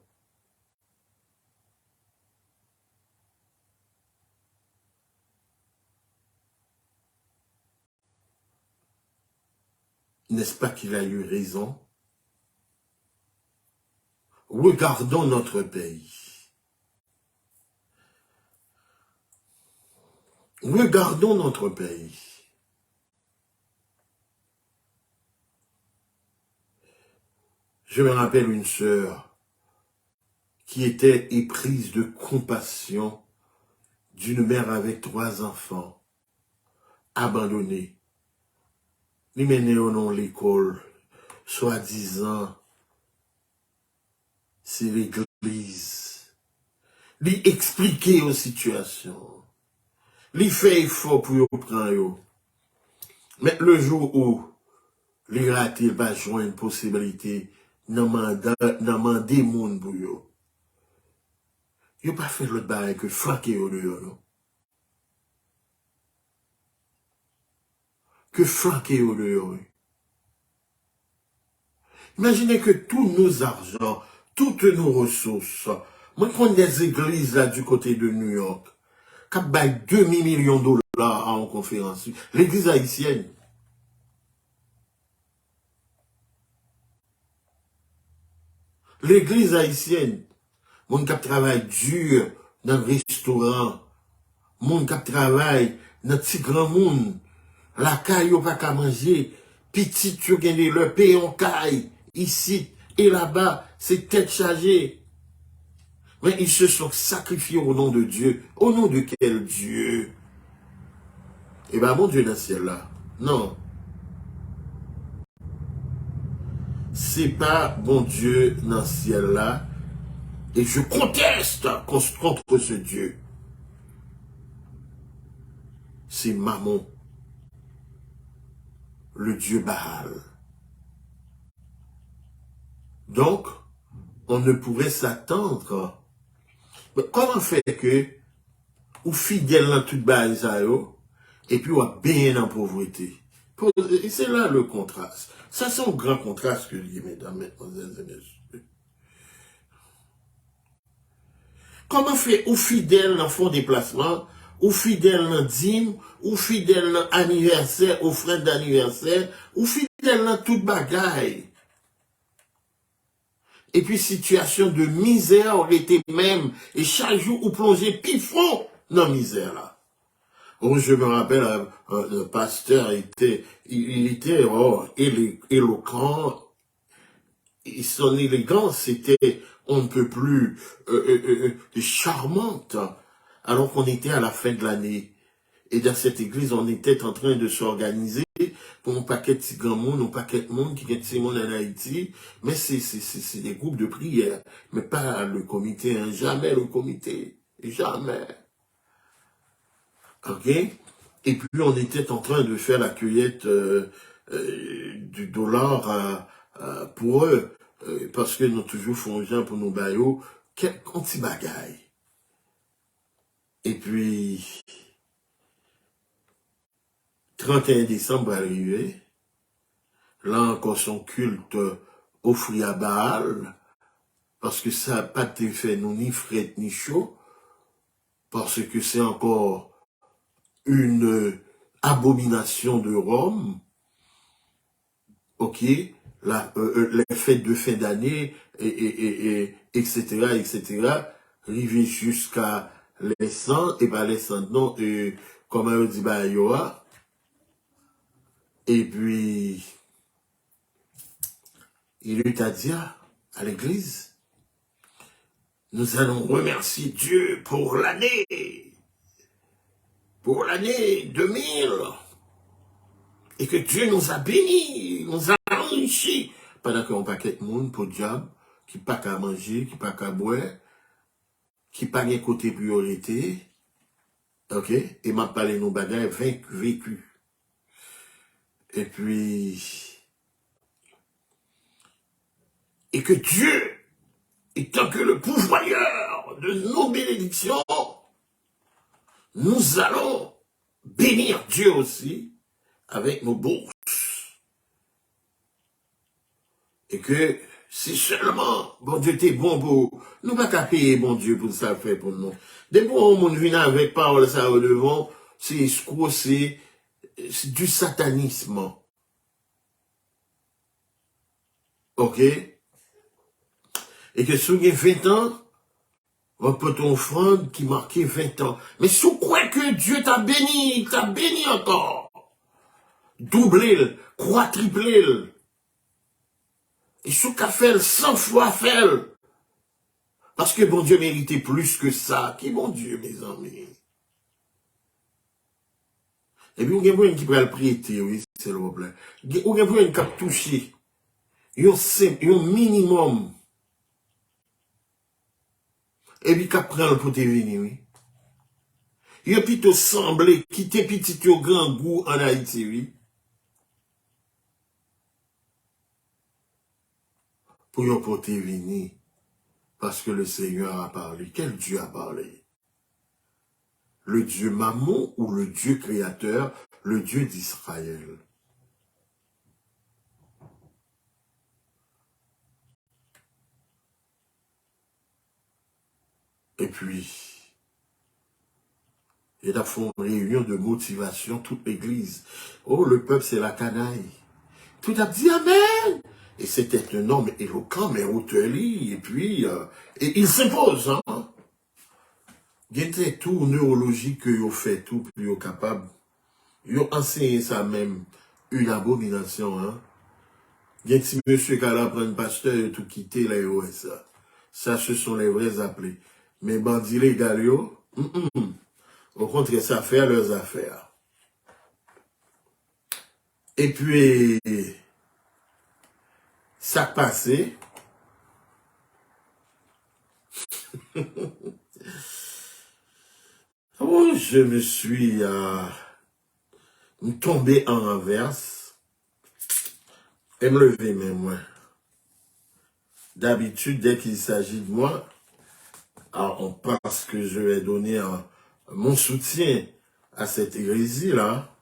A: N'est-ce pas qu'il a eu raison? Regardons notre pays. Regardons notre pays. Je me rappelle une sœur qui était éprise de compassion d'une mère avec 3 enfants, abandonnés. Li mené au non l'école, soi-disant, c'est l'église. Li expliquer aux situations. Li fait effort pour yo prendre yo. Mais le jour où li rate va joindre une possibilité nan mande moun pour yo. Yo pas fait l'autre bagay que flanquer yo de yo, non? Que flanquer yo de yo. Imaginez que tous nos argents, toutes nos ressources, moi, je connais des églises là du côté de New York, qui baillent 2 millions de dollars en conférence. L'église haïtienne. L'église haïtienne. Mon qui travaille dur dans le restaurant. Mon qui travaille dans le petit grand monde. La caille n'a pas qu'à manger. Petit, tu gagnes le paye en caille. Ici et là-bas, c'est tête chargée. Mais ils se sont sacrifiés au nom de Dieu. Au nom de quel Dieu? Eh bien, mon Dieu dans le ciel là. Non. C'est pas bon Dieu dans le ciel là. Et je conteste contre ce Dieu. C'est Mammon. Le Dieu Baal. Donc, on ne pourrait s'attendre. Mais comment fait que, ou fidèle dans toute base, et puis ou bien en pauvreté? Et c'est là le contraste. Ça, c'est un grand contraste que je dis, mesdames, mesdemoiselles et messieurs. Comment fait ou fidèle dans fond déplacement, ou fidèle dans dîme, ou fidèle dans anniversaire, offrande d'anniversaire, ou fidèle dans toute bagaille? Et puis, situation de misère, on était même, et chaque jour, on plongeait pifon dans la misère, là. Oh, je me rappelle, le pasteur il était éloquent, et son élégance était on ne peut plus charmante, alors qu'on était à la fin de l'année. Et dans cette église, on était en train de s'organiser pour un paquet de grand monde, un paquet de monde qui est monde en Haïti. Mais c'est des groupes de prière, mais pas le comité, hein, jamais le comité, jamais. Ok? Et puis on était en train de faire la cueillette du dollar pour eux, parce que nous toujours font gens pour nos baillots, quel petit bagaille. Et puis 31 décembre arrivé, là encore son culte offrit à Baal, parce que ça n'a pas été fait non ni fret ni chaud, parce que c'est encore une abomination de Rome, ok, les fêtes de fin d'année et etc., arriver jusqu'à les 100, et pas les 100, non, comme on dit, bah, yoa. Et puis, il eut à dire à l'église, nous allons remercier Dieu pour l'année 2000, et que Dieu nous a bénis, nous a enrichis, pendant qu'on paquet de monde pour diable, qui pas qu'à manger, qui pas qu'à boire, qui pas qu'à côté priorité, ok, et m'a parlé nos bagages vécu. Et puis, et que Dieu, étant que le pourvoyeur de nos bénédictions, nous allons bénir Dieu aussi avec nos bourses. Et que si seulement, bon Dieu t'es bon pour nous, pas qu'à payer bon Dieu pour ça faire pour nous. Dès qu'on monde vient avec parole ça au devant, c'est escroc, c'est du satanisme. Ok? Et que si vous avez 20 ans, on peut ton offrande qui marquait 20 ans. Mais sous quoi que Dieu t'a béni encore. Doublé, quadruplé. Et sous qu'a fait 100 fois fait. Parce que bon Dieu méritait plus que ça. Qui bon Dieu, mes amis? Et puis, vous avez qui peut le prêter, oui, s'il vous plaît. Vous avez qui peut toucher. Un minimum. Et puis, qu'à prendre pour te venir, oui. Il a plutôt semblé quitter petit au grand goût en Haïti, oui. Pour te venir. Parce que le Seigneur a parlé. Quel Dieu a parlé? Le Dieu Mammon ou le Dieu créateur, le Dieu d'Israël? Et puis, il a fait une réunion de motivation, toute l'église. Oh, le peuple, c'est la canaille. Tout a dit Amen. Et c'était un homme éloquent, mais hôtelier. Et puis, et il s'impose. Hein? Il était tout neurologique, il fait tout, puis il est capable. Il a enseigné ça même. Une abomination. Hein? Il y a un petit monsieur qui a appris pasteur et tout quitter là, ça. Ça, ce sont les vrais appelés. Mais bandits légaux, au contraire, ça fait leurs affaires. Et puis, ça passé. Oh, je me suis tombé en renverse et me lever même moi. D'habitude, dès qu'il s'agit de moi, alors on pense que je vais donner mon soutien à cette hérésie-là.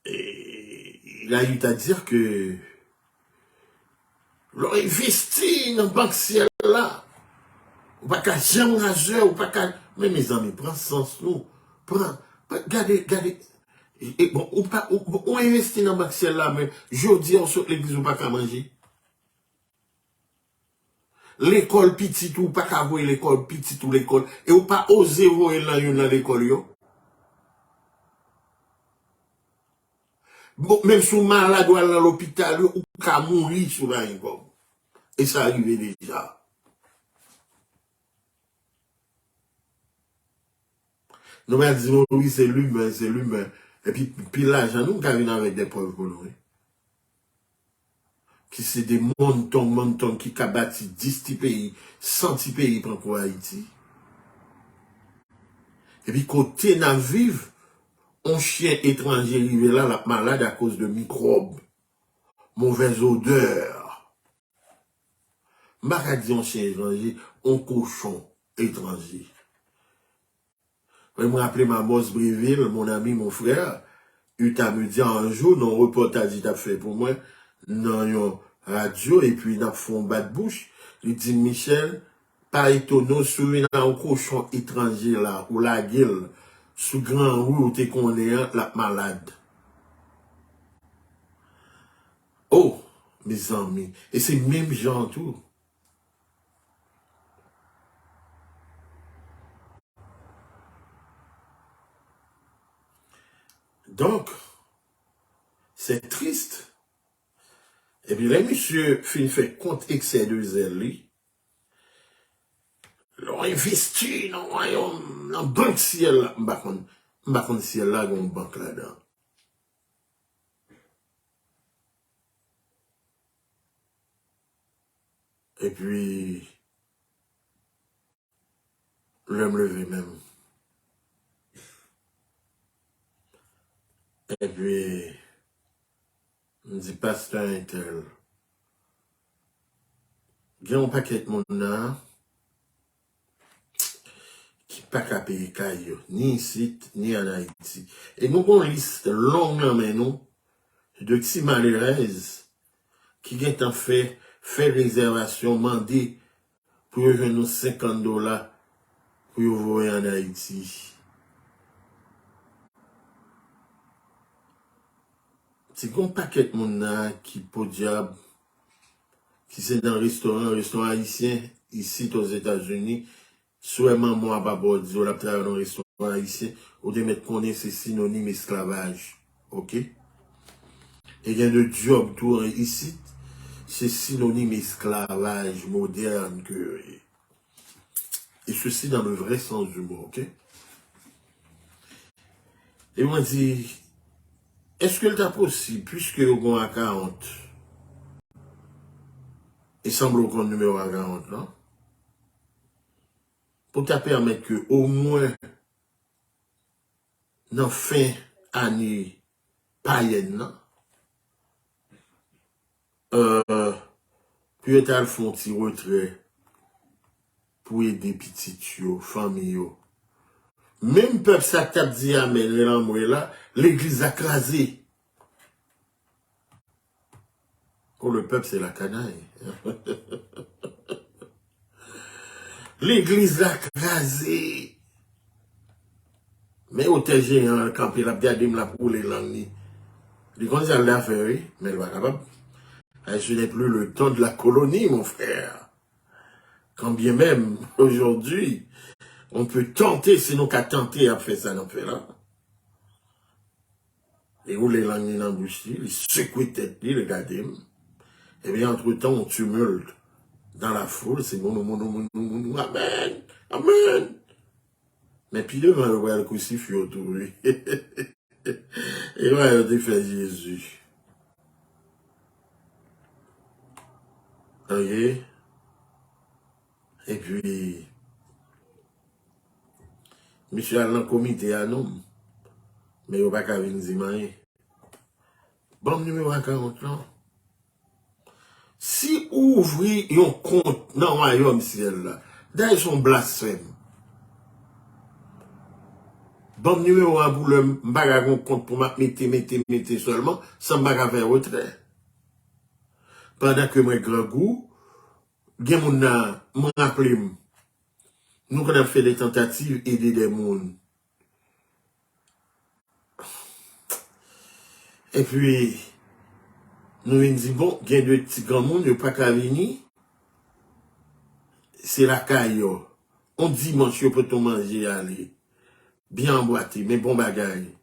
A: Et il a eu à dire que l'on investi dans le banque ciel là. Ou pas qu'à jamais rageur, ou pas qu'à... Mais mes amis, prends sens, nous. Regardez. Et bon, on investit dans le banque ciel là, mais je dis, on saute l'église, ou pas qu'à manger. L'école petite, ou pas qu'à voir l'école petite, ou l'école, et ou pas oser voir dans l'école, yo. Bon, même si on malade ou dans l'hôpital, ou qu'à mourir sur la comme. Et ça arrive déjà. Nous allons dire, oui, c'est l'humain. Et puis l'argent, nous avons avec des preuves pour nous. Qui c'est des montons qui ont bâti 10 pays, 100 pays pour Haïti. Et puis, côté n'a vive, un chien étranger arrivé là, la malade à cause de microbes, mauvaise odeur. Maladie un chien étranger, un cochon étranger. Je me rappelle ma boss Bréville, mon ami, mon frère, il t'a me dit un jour, dans un reportage qu'il a fait pour moi, dans une radio, et puis il a fait un bas de bouche, il dit, Michel, pas étonnant, souvenir un cochon étranger là, ou la gueule, sous grand roue, où t'es qu'on est la malade. Oh, mes amis. Et c'est même gens tout. Donc, c'est triste. Et puis, les messieurs fait compte excès de zèle, l'ont investi dans le royaume, dans la banque ciel là. M'bakon ciel là, il y a une banque là-dedans. Et puis, l'homme levé même. Et puis, me dit, pasteur intel, il y a un paquet de monde là, qui pas qu'à payer caillou, ni ici, ni en Haïti. Et nous avons une liste longue là, mais nous, de petits malheureuses, qui ont fait réservation, mandé pour nous $50 pour vous voyer en Haïti. C'est un paquet de monde qui pour diable, qui c'est dans un restaurant haïtien, ici aux États-Unis, soit maman à Babodi, ou la travaille dans un restaurant haïtien, ou de mettre qu'on est c'est synonyme esclavage. Ok? Et il y a de job tout ici, c'est synonyme esclavage moderne que. Et ceci dans le vrai sens du mot, ok? Et on dit, est-ce que c'est possible, puisque vous avez à 40, il semble qu'on numéro à 40, non? Pour te permettre que, au moins, dans fin année païenne, non? Puis tu as le fond petit retrait pour aider petits familles. Même peuple ça t'a dit amen là, l'église a crasé. Oh, le peuple c'est la canaille. L'église a crasé. Mais au TG, quand il a regardé la pour les langues, il dit ça l'a fait, oui, mais il va capable. Ce n'est plus le temps de la colonie, mon frère. Quand bien même, aujourd'hui, on peut tenter, sinon qu'à tenter à faire ça, non fait là. Et où les langues dans la bouche, ils secouent tête, ils regardent. Et bien, entre-temps, on tumulte dans la foule, c'est mon, amen, amen. Mais puis devant le roi, le crucifix autour, oui. Et ouais, on fait Jésus. Ok? Et puis, monsieur a dans le comité à nous, mais il n'y a pas qu'à venir. Bon numéro 40 là. Si ouvrir un compte dans le royaume ciel là, d'ailleurs son blasphème. Bon numéro 1 pour le m'baga un compte pour mettre seulement, sans m'baga faire retrait. Pendant que moi grand goût, gen moun nan, m'en rappelé, nous qu'on a fait des tentatives aider des moun. Et puis, nous on dit bon, gen de petits grands moun, yo pas qu'à venir, c'est la caillou. On dimanche, yo peut on manger aller. Bien emboîté, mais bon bagaille.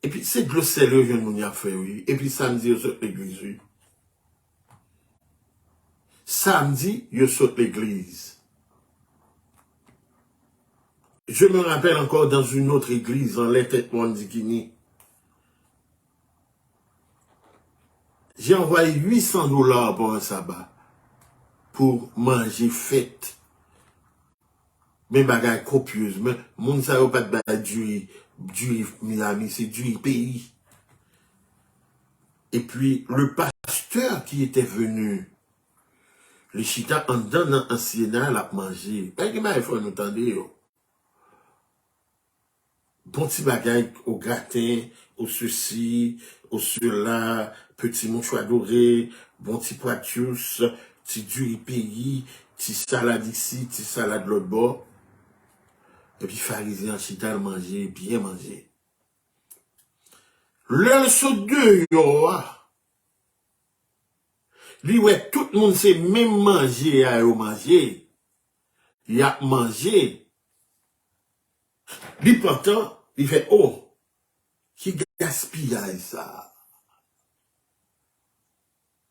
A: Et puis, c'est de l'eau sérieux que nous y a fait, oui. Et puis, samedi, yo saute l'église, oui. Samedi, yo saute l'église. Je me rappelle encore dans une autre église, en l'État-Mondikini. J'ai envoyé $800 pour un sabbat. Pour manger fête. Mais bagaille copieuse. Mais, moun sa yo pas de bagaille du Miami, c'est du pays. Et puis, le pasteur qui était venu, les chita en donnant un Siena, l'a mangé. Pas que il faut nous entendre, yo. Bon petit bagaille au gratin, au ceci, au cela, petit mouchoir doré, bon petit poitus, petit du pays, petit salade ici, petit salade de l'autre bord. Et puis pharisien chita manger, bien manger. Le saut de yo, Lui, ouais, tout le monde sait même manger à manger. Il a mangé. Lui, pourtant, il fait, oh, qui gaspillage ça.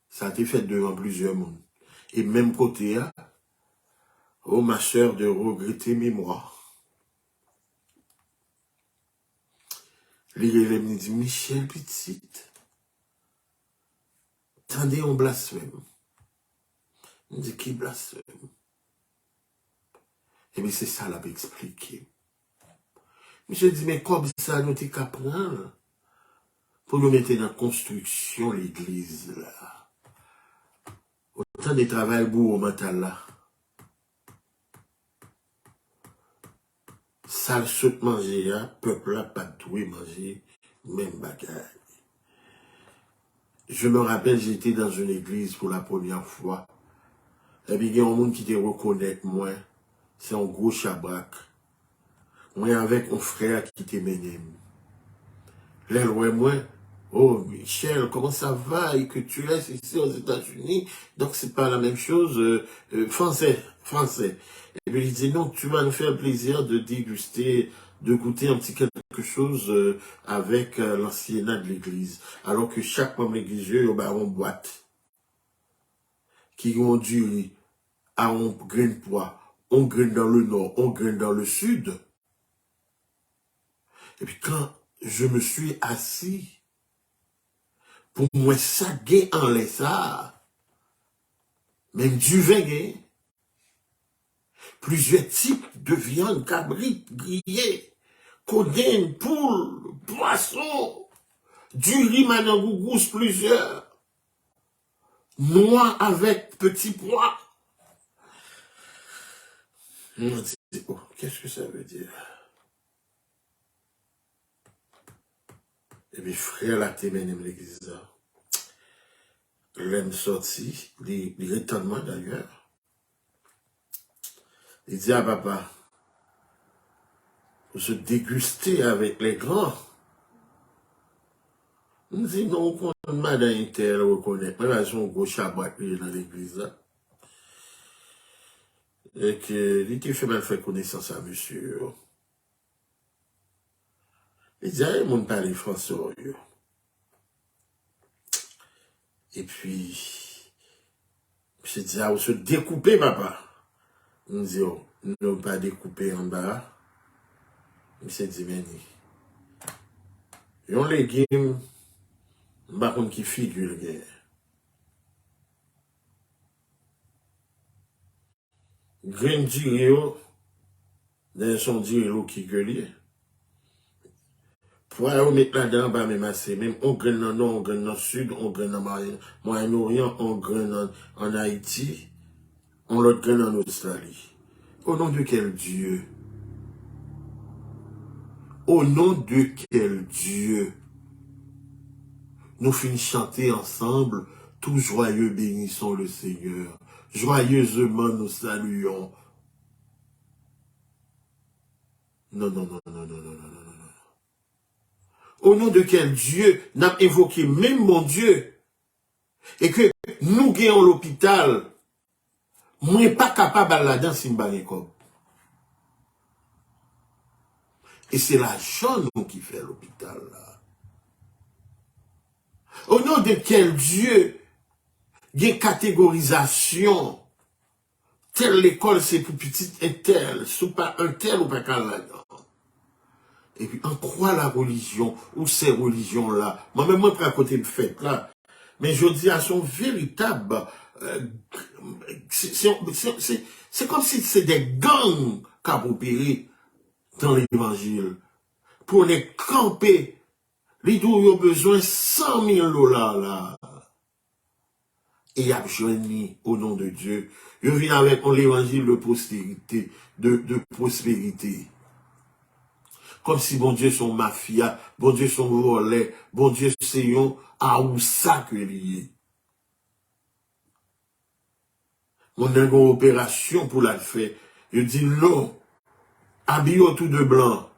A: Ça a été fait devant plusieurs mondes. Et même côté, hein, oh, ma sœur, de regretter mémoire. Lui, il me dit, Michel Petite, tendez, on blasphème. Il me dit, qui blasphème? Et bien, c'est ça, là, expliqué. Michel dit, mais comme ça, nous t'es qu'à prendre pour nous mettre dans la construction l'église, là. Autant de travail pour au mental, là. Ça le saute manger, hein, peuple là, pas tout manger, même bagaille. Je me rappelle, j'étais dans une église pour la première fois. Et puis, il y a un monde qui te reconnaît, moi. C'est un gros chabrac. Moi, avec un frère qui te mené. Là, moi, oh, Michel, comment ça va? Et que tu restes ici aux États-Unis. Donc, c'est pas la même chose. Français. Et puis, il dit, non, tu vas nous faire plaisir de déguster, de goûter un petit quelque chose avec l'ancienat de l'église. Alors que chaque membre religieux, il y a une boîte qui ont du à un grain de pois. On graine dans le nord, on graine dans le sud. Et puis, quand je me suis assis, pour moi, ça gagne en laisse ça. Même du vin, plusieurs types de viande, cabrit, grillé, codine, poule, poisson, du riz manangougous, plusieurs, noix avec petits pois. On dit, oh, qu'est-ce que ça veut dire? Et mes frères, là, t'es mené l'église, là. L'aime sorti, il retourne moi d'ailleurs. Il dit à papa, pour se déguster avec les grands. Il dit non, on madame Intel reconnaît. Moi, là, son gros chabat dans l'église, là. Et que, il te fait mal faire connaissance à monsieur. Il dit, ah, il m'a parlé français, yo. Et puis, je dis, ah, on se découper, papa. Il me dit, oh, nous pas découper en bas. Il s'est dit, mais yon légume, par contre, qui figure, grain d'ireo, dans son direo qui gueule. Pour mettre là-dedans, bah, même assez, même on graine dans le nord, on graine dans le sud, on graine dans le Moyen-Orient, on graine en Haïti, on l'autre graine en Australie. Au nom de quel Dieu? Au nom de quel Dieu? Nous finissons chanter ensemble, tous joyeux bénissons le Seigneur. Joyeusement nous saluons. Non. Au nom de quel Dieu n'a évoqué même mon Dieu? Et que nous gagnons l'hôpital, moi pas capable de la danse comme. Et c'est l'argent qui fait l'hôpital là. Au nom de quel Dieu, il y a une catégorisation. Telle l'école c'est pour petite et telle, sous pas un tel ou pas qu'un là-dedans. Et puis, en quoi la religion, ou ces religions-là, moi-même, moi, pas à côté de fait, là, mais je dis à son véritable, c'est comme si c'est des gangs qui ont opéré dans l'évangile. Pour les camper, les deux ont besoin de 100 000 $, là. Et ils ont joigné au nom de Dieu. Ils viennent avec l'évangile de prospérité, de prospérité. Comme si bon Dieu son mafia, bon Dieu son volet, bon Dieu c'est yon à ou ça que lié. On a une opération pour la faire. Je dis non, habillons tout de blanc.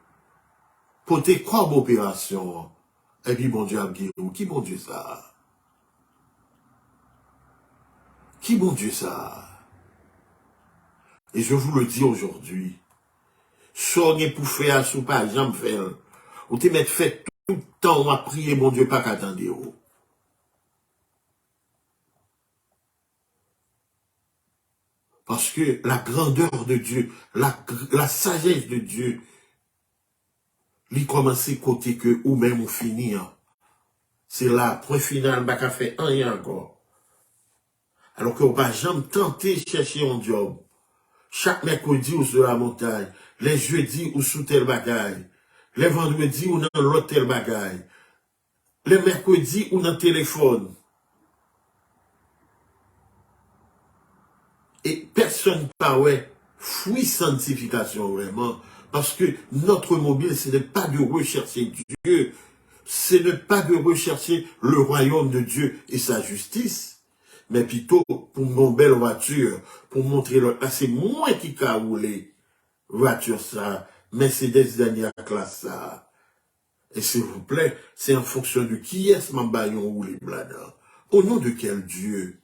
A: Pour tes quoi opération? Et puis bon Dieu a guéri. Qui bon Dieu ça? Qui bon Dieu ça? Et je vous le dis aujourd'hui, soyez pour faire, sous pas jamais faire, ou te mettre fait tout le temps à prier, mon Dieu, pas qu'attendez. Parce que la grandeur de Dieu, la sagesse de Dieu, lui commencer côté que ou même ou finir. C'est là, point final, bah, qu'a fait rien encore. Alors qu'on va jamais tenter de chercher un job. Chaque mercredi ou sur la montagne, les jeudis ou sous tel bagaille, les vendredis ou dans l'autre tel bagaille, les mercredis ou dans le téléphone. Et personne pas ouais, fouille sanctification vraiment, parce que notre mobile, ce n'est pas de rechercher Dieu, ce n'est pas de rechercher le royaume de Dieu et sa justice, mais plutôt pour une belle voiture, pour montrer l'autre. Ah, c'est moi qui a roulé voiture ça, Mercedes dernière classe ça. Et s'il vous plaît, c'est en fonction de qui est-ce mon baillon roulé là-dedans. Au nom de quel Dieu?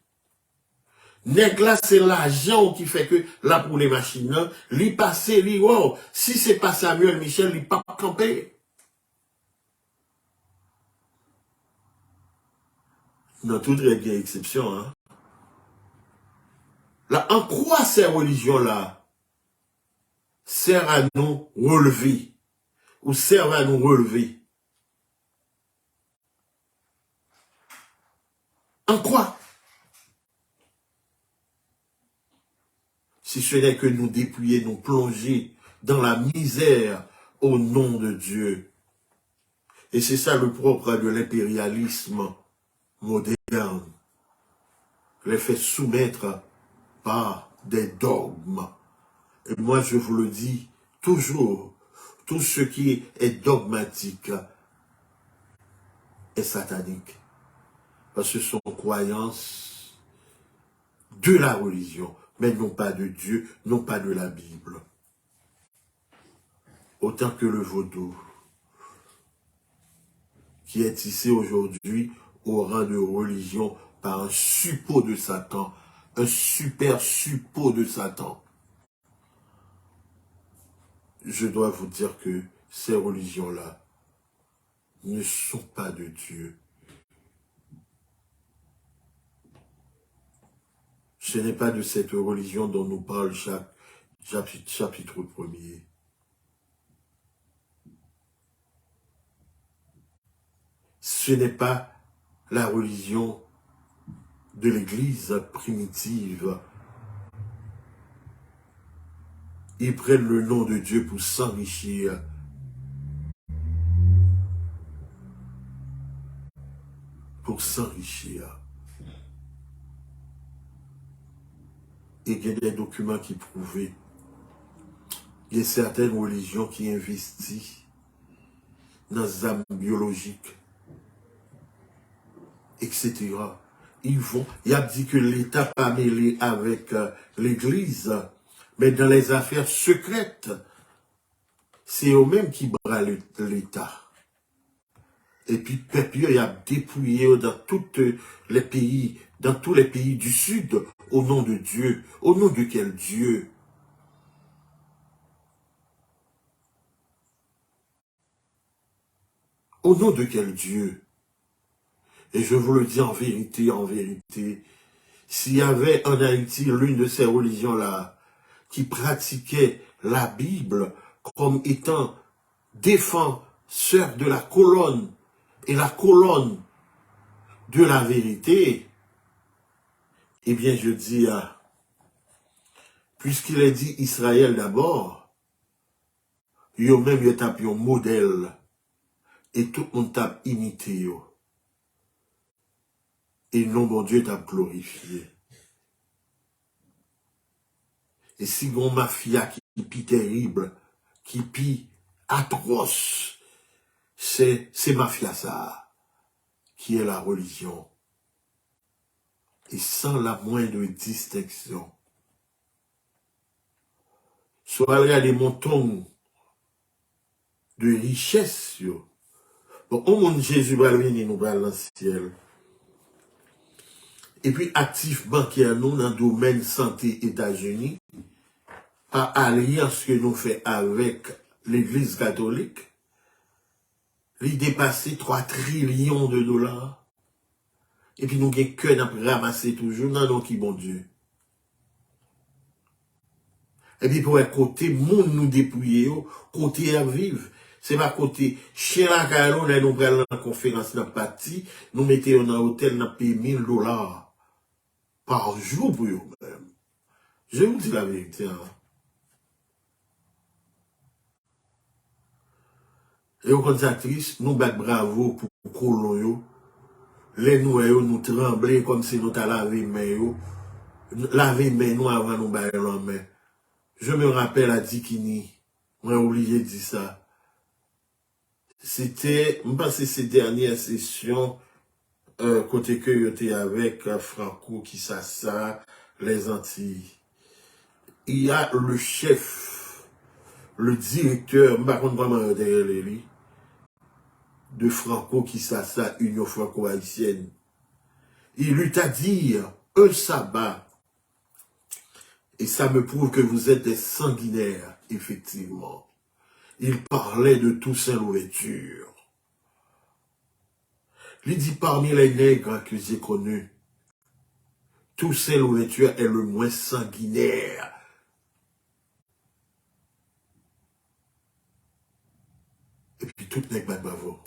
A: Nèg là, c'est l'argent qui fait que là pour les machines, li passé, li wow. Si c'est pas Samuel Michel, li pas campé. Dans toute règle exception, hein. Là, en quoi ces religions-là servent à nous relever, ou servent à nous relever? En quoi? Si ce n'est que nous dépouiller, nous plonger dans la misère au nom de Dieu. Et c'est ça le propre de l'impérialisme moderne. Les fait soumettre par des dogmes. Et moi, je vous le dis toujours, tout ce qui est dogmatique est satanique. Parce que ce sont croyances de la religion, mais non pas de Dieu, non pas de la Bible. Autant que le vaudou, qui est tissé aujourd'hui au rang de religion par un suppôt de Satan, un super suppôt de Satan. Je dois vous dire que ces religions-là ne sont pas de Dieu. Ce n'est pas de cette religion dont nous parle chaque chapitre 1er. Ce n'est pas la religion de l'Église primitive. Ils prennent le nom de Dieu pour s'enrichir. Pour s'enrichir. Et il y a des documents qui prouvaient. Il y a certaines religions qui investissent dans les âmes biologiques, etc. Il a dit que l'État pas mêlé avec l'Église, mais dans les affaires secrètes, c'est eux-mêmes qui brûlent l'État. Et puis, peuple, il a dépouillé dans tous les pays du Sud, au nom de Dieu. Au nom de quel Dieu? Au nom de quel Dieu? Et je vous le dis en vérité, s'il y avait en Haïti l'une de ces religions-là qui pratiquait la Bible comme étant défenseur de la colonne et la colonne de la vérité, eh bien je dis, puisqu'il est dit Israël d'abord, yo même yo tape un modèle et tout le monde tape imité yo. Et non, mon Dieu t'a glorifié. Et si gon mafia qui pi terrible, qui pi atroce, c'est mafia ça, qui est la religion. Et sans la moindre distinction. Soit il y a des montants de richesse, yo. Bon, au monde Jésus va venir nous dans le ciel. Et puis, actif bancaire, nous, dans le domaine santé États-Unis, par alliance que nous faisons avec l'Église catholique, il dépassé 3 trillions de dollars. Et puis, nous avons que nous ramasser toujours dans nos qui bon Dieu. Et puis, pour être côté, monde nous dépouiller, côté à vivre. C'est pas côté, chez la Carole, nous prenons la conférence, nous parti, nous mettons dans l'hôtel, nous payons 1000 dollars par jour pour eux-mêmes. Je vous dis la vérité, hein. Et aux conservatrices, nous battons bravo pour colons, les nous, nous trembler comme si nous t'avons lavé main, laver main nous avant nous bailler la main. Je me rappelle à Dikini, moi oublié de dire ça. C'était, je pense que ces dernières sessions, côté que j'étais avec Franco, qui ça, les Antilles. Il y a le chef, le directeur, par contre vraiment derrière lui, de Franco qui ça, Union franco-haïtienne. Il eut à dire un sabbat, et ça me prouve que vous êtes des sanguinaires, effectivement. Il parlait de Toussaint Louverture. Il dit parmi les nègres que j'ai connus, Toussaint Louverture est le moins sanguinaire. Et puis tout nègre bat bravo.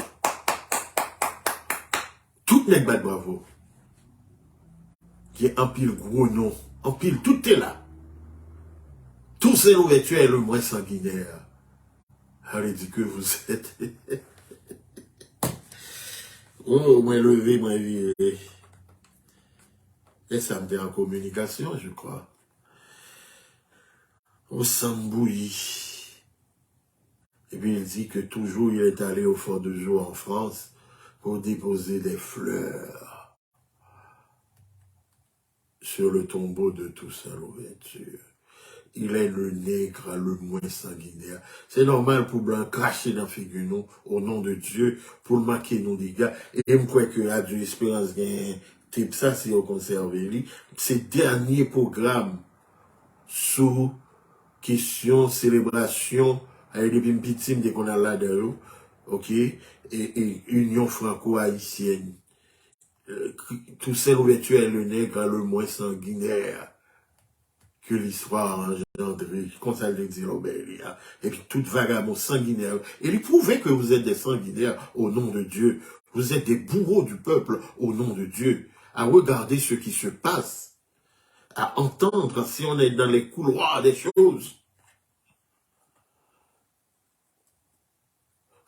A: Tout nègre bat bravo. Qui est en pile gros nom. En pile, tout est là. Toussaint Louverture est le moins sanguinaire. Elle dit que vous êtes. Oh, moi levé, moi viré. Et ça me dit en communication, je crois. Au Sambouilly. Et puis il dit que toujours il est allé au Fort de Joux en France pour déposer des fleurs sur le tombeau de Toussaint Louverture. Il est le nègre le moins sanguinaire. C'est normal pour blanc cracher dans la figure nous, au nom de Dieu, pour marquer nos dégâts. Et je crois que Radio Espérance gagne type ça, si on conserve lui. Ces derniers programmes sous question, célébration, avec des victimes dès qu'on a là dedans, ok, et Union franco-haïtienne. Toussaint Louverture est le nègre le moins sanguinaire que l'histoire a engendré, comme ça le dit Robert, et puis toute vagabond sanguinaire. Et il prouvait que vous êtes des sanguinaires au nom de Dieu. Vous êtes des bourreaux du peuple au nom de Dieu. À regarder ce qui se passe, à entendre si on est dans les couloirs des choses.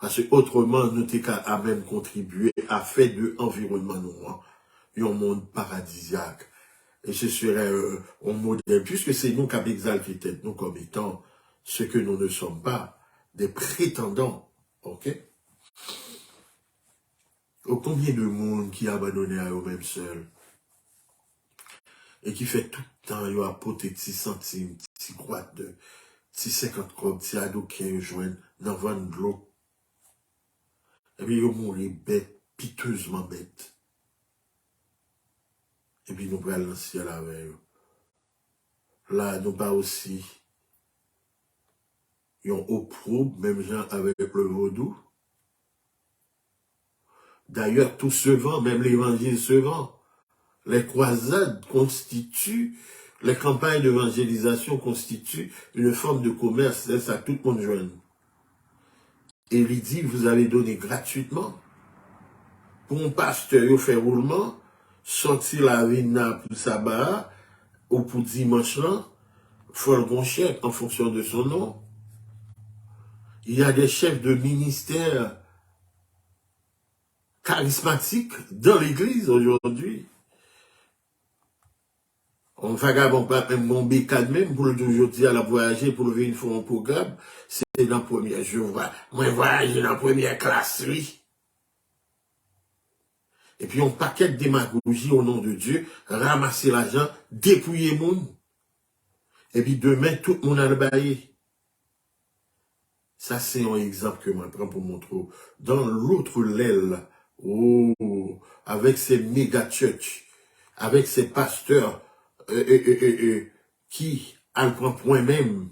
A: Parce que autrement, nous t'es qu'à même contribuer à faire de l'environnement noir un monde paradisiaque. Et ce serait un modèle, puisque c'est nous qui avons exalté tête, nous comme étant ce que nous ne sommes pas, des prétendants. Ok? Combien de monde qui a abandonné à eux-mêmes seuls et qui fait tout le temps, il a apporté 6 centimes, 6 croix de 50 crobes, 6 ados qui joignent dans 20 de l'eau. Et puis ils mourent bêtes, piteusement bêtes. Et puis nous prenons le ciel avec eux. Là, nous pas aussi. Ils ont opprobre, même gens avec le vaudou. D'ailleurs, tout se vend, même l'évangile se vend. Les croisades constituent, les campagnes d'évangélisation constituent une forme de commerce, c'est ça, tout le monde joint. Et il dit, vous avez donné gratuitement. Pour un pasteur, il fait roulement, sortir la vina pour sabbat, ou pour dimanche là, faut le bon chèque en fonction de son nom. Il y a des chefs de ministère charismatiques dans l'église aujourd'hui. On vagabond pas même mon bécade même pour le toujours dire à la voyager pour le venir faire un programme, c'est dans la première jour. Moi voyager dans la première classe, oui. Et puis on paquet de démagogie au nom de Dieu, ramasser l'argent, dépouiller le monde. Et puis demain, tout le monde a le baillé. Ça, c'est un exemple que je prends pour montrer. Dans l'autre l'aile, oh, avec ces méga church, avec ces pasteurs qui, à le point même,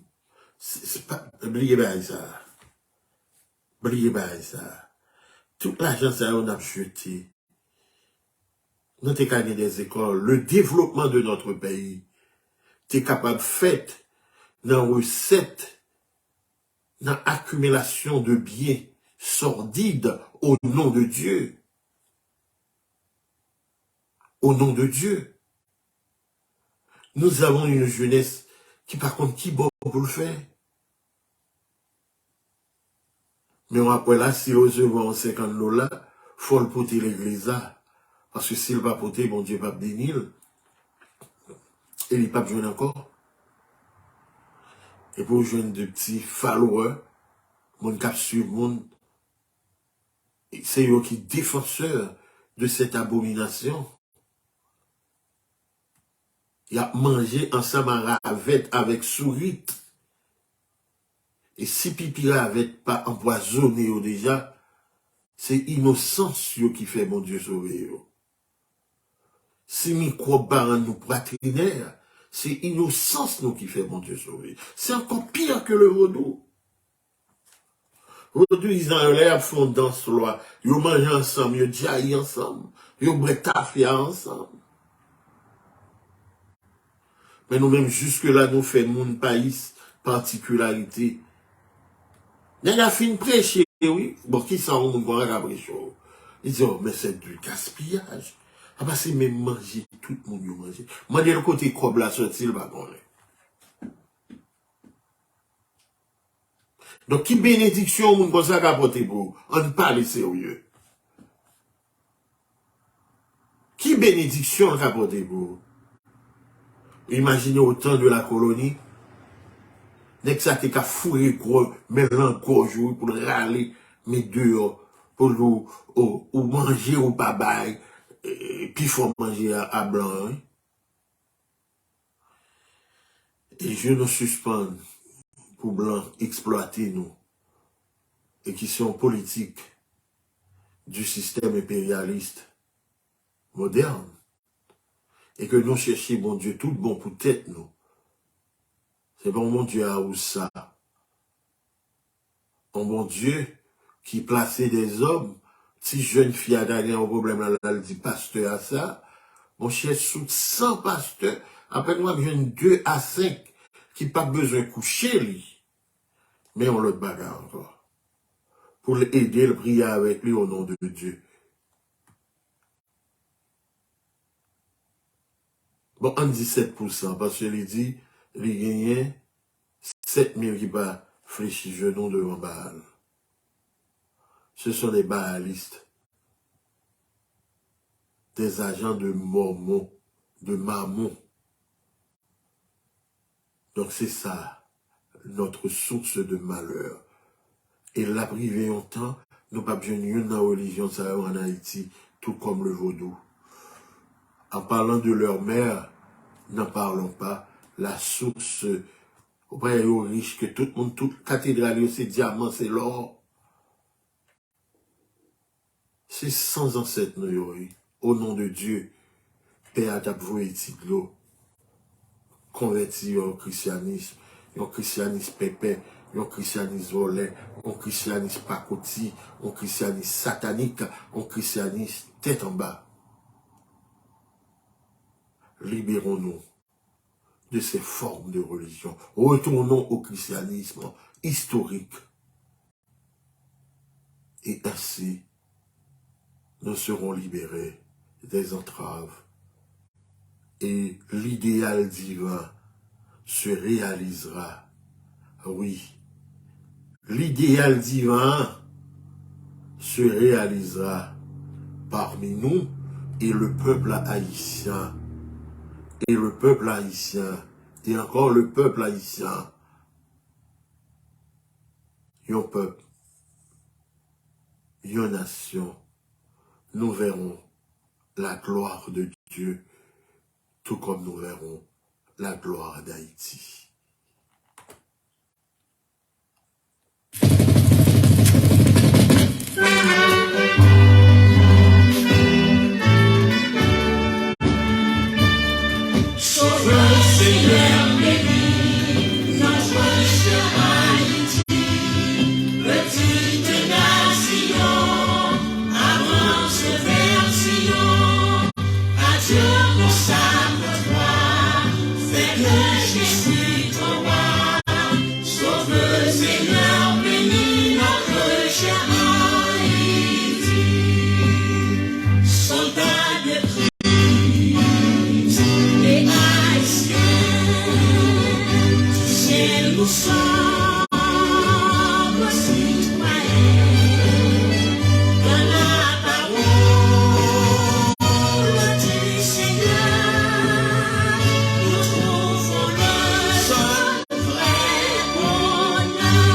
A: c'est pas, oubliez pas ça. Oubliez pas ça. Toute l'argent, ça, on a jeté. Nous avons gagné des écoles. Le développement de notre pays, t'es capable de faire dans recette, dans accumulation de biens sordides au nom de Dieu. Au nom de Dieu. Nous avons une jeunesse qui, par contre, qui bon pour le faire. Mais après là, si on se voit 50 $, faut le porter l'église là. Parce que s'il va porter, bon Dieu va bénir. Et il n'est pas besoin encore. Et pour joindre de petits followers, mon cap sur mon, c'est eux qui défenseurs de cette abomination. Il a mangé ensemble en ravette avec souris. Et si pipi ravette pas empoisonné déjà, c'est innocence qui fait mon Dieu sauver. Si microbes nous poitrinaires, c'est innocence nous qui fait mon Dieu sauver. C'est encore pire que le vaudou. Vaudou, ils ont l'air font danse loi. Ils mangent ensemble, ils jaillent ensemble, ils brûlent café ensemble. Mais nous-mêmes, jusque-là, nous faisons mon pays particularité. Il y a fin prêcher, oui. Bon, qui s'en rend compte à prêcher? Ils disent, oh, mais c'est du gaspillage. Ah, bah, c'est même manger, tout le monde manger. Moi, de le côté, comme la sortie, il va connaître. Donc, qui bénédiction, mon comme ça, capoter pour? On parle sérieux. Qui bénédiction, capoter pour? Imaginez au temps de la colonie, dès que ça t'est qu'à fourrer gros, mais l'engorge pour râler, mais dehors, pour ou manger ou pas bail, puis faut manger à blanc. Hein? Et je nous suspends pour blanc exploiter nous, et qui sont politiques du système impérialiste moderne. Et que nous cherchions, bon Dieu, tout bon pour tête, nous. C'est bon, mon Dieu, à où ça? Un bon Dieu qui plaçait des hommes, si jeune fille a gagné un problème, là, elle dit pasteur à ça. Mon cher, sous 100 pasteurs, après moi, j'ai 2 à 5 qui pas besoin de coucher, lui. Mais on le bagarre encore. Pour l'aider, le prier avec lui au nom de Dieu. Bon, on dit 7%, parce qu'il dit, il gagnait 7000 qui va fléchir genoux devant Baal. Ce sont des baalistes, des agents de Mormon, de Mammon. Donc c'est ça, notre source de malheur. Et la privée longtemps, nous pas besoin de la religion ça en Haïti, tout comme le vaudou. En parlant de leur mère, n'en parlons pas, la source, auprès aux riches, que tout le monde, toute cathédrale, c'est diamant, c'est l'or. C'est sans ancêtre, nous, au nom de Dieu, Père Adapvoétiglo, converti au christianisme, un christianisme pépé, un christianisme volé, un christianisme pacoti, un christianisme satanique, un christianisme tête en bas. Libérons-nous de ces formes de religion. Retournons au christianisme historique. Et ainsi, nous serons libérés des entraves. Et l'idéal divin se réalisera. Oui, l'idéal divin se réalisera parmi nous et le peuple haïtien. Et le peuple haïtien, et encore le peuple haïtien, un peuple, une nation, nous verrons la gloire de Dieu, tout comme nous verrons la gloire d'Haïti.
B: nous sommes citoyens de la parole du Seigneur. Nous trouvons le vrai bonheur.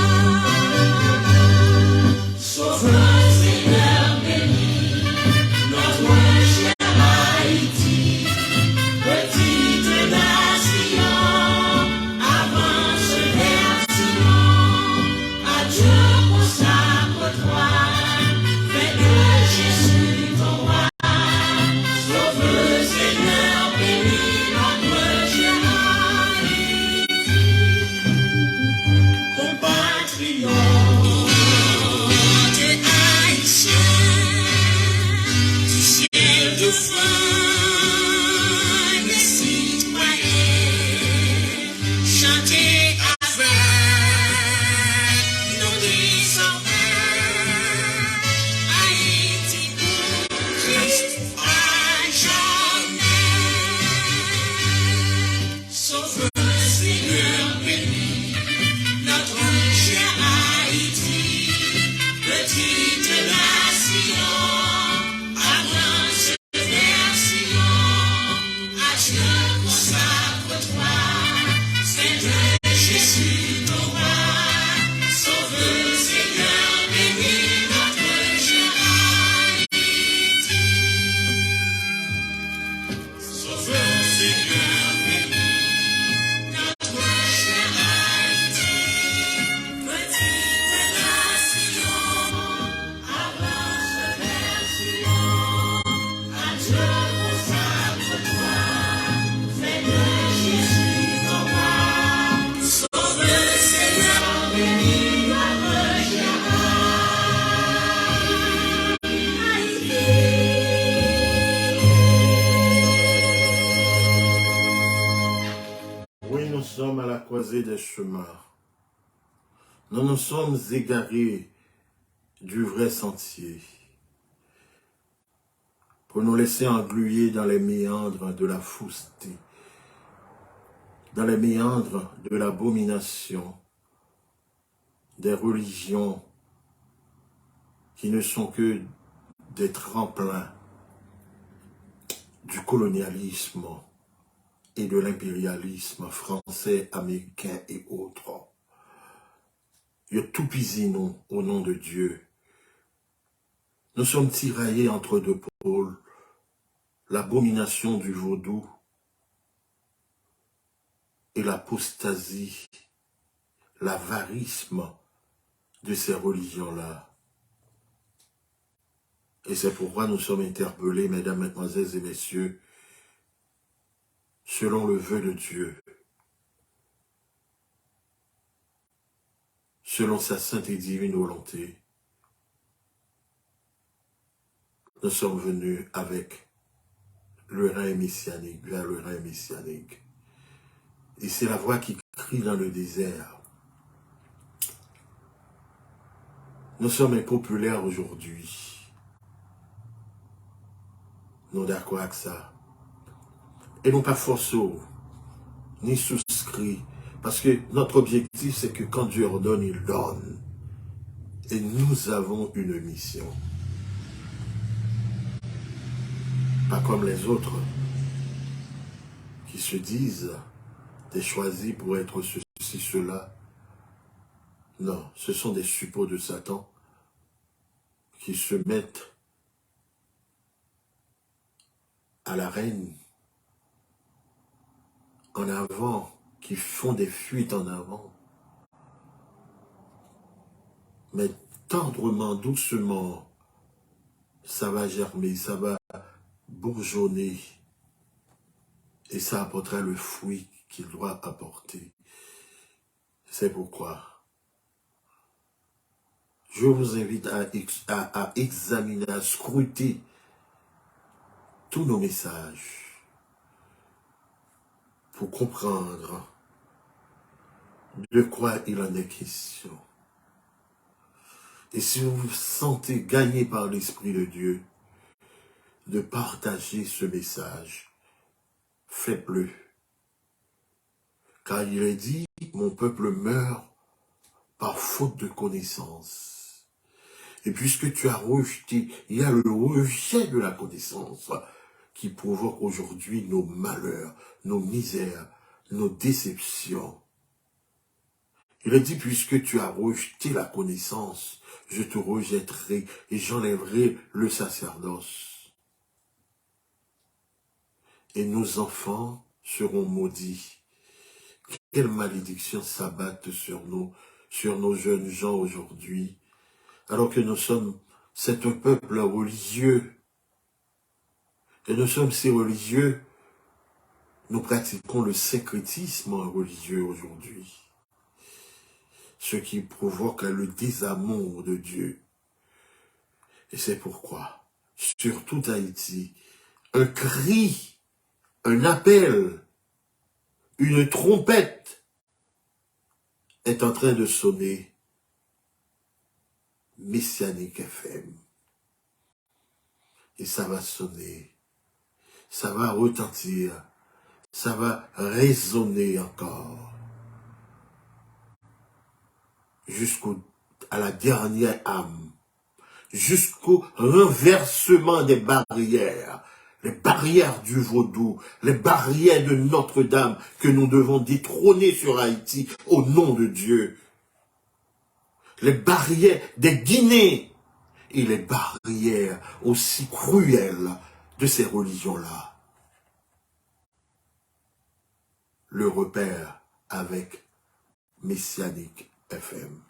B: Sauveur, Seigneur, bénis notre cher Haïti, petite nation, avance vers Sion. Adieu, consacre-toi, fais de Jésus ton roi. Sauveur, Seigneur, bénis notre cher Haïti, compatriotes et haïtiens, du ciel de fin des citoyens, chantez avec nos désormais, Haïti pour Christ à jamais. Sauveur, Seigneur, bénis notre cher Haïti, petite nation, avance vers Sion. Adieu, consacre-toi, Seigneur Jésus ton roi. Sauveur, Seigneur, bénis notre cher Haïti. Sauveur, Seigneur, bénis notre cher Haïti, petite nation, avance vers Sion. Adieu, consacre-toi, fais de Jésus ton roi. Sauveur, Seigneur, bénis notre cher Haïti.
A: Oui, nous sommes à la croisée des chemins. Nous nous sommes égarés du vrai sentier pour nous laisser engluer dans les méandres de la fausseté, dans les méandres de l'abomination, des religions qui ne sont que des tremplins du colonialisme et de l'impérialisme français, américain et autres. Il y a tout pisé nous au nom de Dieu. Nous sommes tiraillés entre deux pôles, l'abomination du vaudou et l'apostasie, l'avarisme de ces religions-là. Et c'est pourquoi nous sommes interpellés, mesdames, mesdemoiselles et messieurs, selon le vœu de Dieu, selon sa sainte et divine volonté, nous sommes venus avec le rein messianique, vers le rein messianique. Et c'est la voix qui crie dans le désert. Nous sommes impopulaires aujourd'hui. Nous sommes d'accord avec ça. Et non pas forcés, ni souscrits. Parce que notre objectif, c'est que quand Dieu ordonne, il donne. Et nous avons une mission. Pas comme les autres qui se disent des choisis pour être ceci, cela. Non, ce sont des suppôts de Satan qui se mettent à l'arène en avant, qui font des fuites en avant. Mais tendrement, doucement, ça va germer, ça va bourgeonner et ça apportera le fruit qu'il doit apporter. C'est pourquoi je vous invite à examiner, à scruter tous nos messages pour comprendre de quoi il en est question. Et si vous vous sentez gagné par l'Esprit de Dieu de partager ce message, faites-le. Car il est dit, mon peuple meurt par faute de connaissance. Et puisque tu as rejeté, il y a le rejet de la connaissance qui provoque aujourd'hui nos malheurs, nos misères, nos déceptions. Il est dit, puisque tu as rejeté la connaissance, je te rejetterai et j'enlèverai le sacerdoce. Et nos enfants seront maudits. Quelle malédiction s'abatte sur nos jeunes gens aujourd'hui, alors que c'est un peuple religieux. Et nous sommes si religieux, nous pratiquons le syncrétisme religieux aujourd'hui. Ce qui provoque le désamour de Dieu. Et c'est pourquoi, sur tout Haïti, un cri, un appel, une trompette est en train de sonner. Messianique FM. Et ça va sonner, ça va retentir, ça va résonner encore. Jusqu'à la dernière âme, jusqu'au renversement des barrières, les barrières du vaudou, les barrières de Notre-Dame que nous devons détrôner sur Haïti au nom de Dieu. Les barrières des Guinées et les barrières aussi cruelles de ces religions-là. Le repère avec Messianique FM.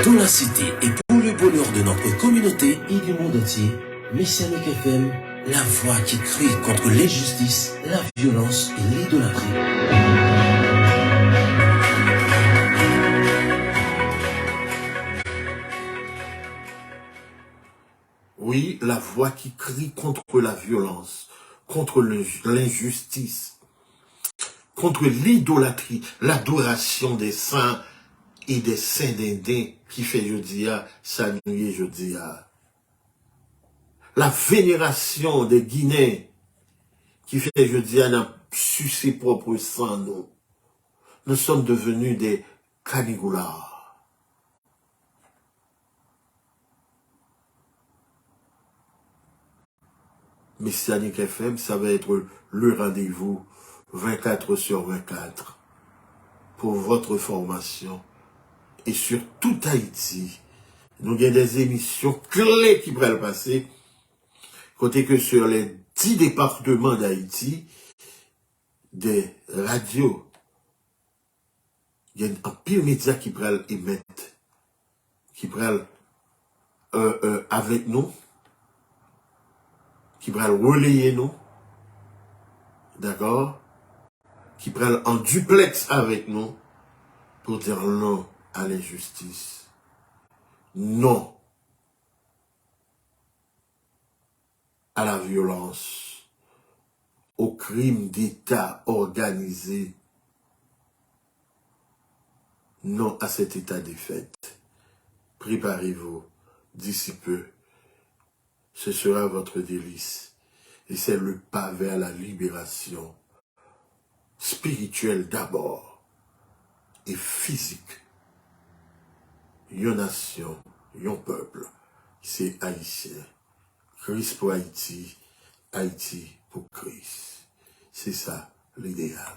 C: Dans la cité et pour le bonheur de notre communauté et du monde entier, Messianique FM, la voix qui crie contre l'injustice, la violence et l'idolâtrie.
A: Oui, la voix qui crie contre la violence, contre l'injustice, contre l'idolâtrie, l'adoration des saints et des saints d'Indien qui fait Jodia, Sanouye Jodia. La vénération des Guinéens qui fait Jodia n'a su ses propres sangs, nous. Nous sommes devenus des canigoulas. Messianique FM, ça va être le rendez-vous 24/24 pour votre formation. Et sur tout Haïti, nous avons des émissions clés qui pourraient passer. Côté que sur les 10 départements d'Haïti, des radios, il y a un pile média qui pourraient émettre, qui pourraient avec nous, qui pourraient relayer nous, d'accord, qui prennent en duplex avec nous pour dire non à l'injustice, non à la violence, au crime d'État organisé, non à cet état des fêtes. Préparez-vous, d'ici peu, ce sera votre délice. Et c'est le pas vers la libération spirituelle d'abord et physique. Yon nation, yon peuple, c'est haïtien. Christ pour Haïti, Haïti pour Christ. C'est ça l'idéal.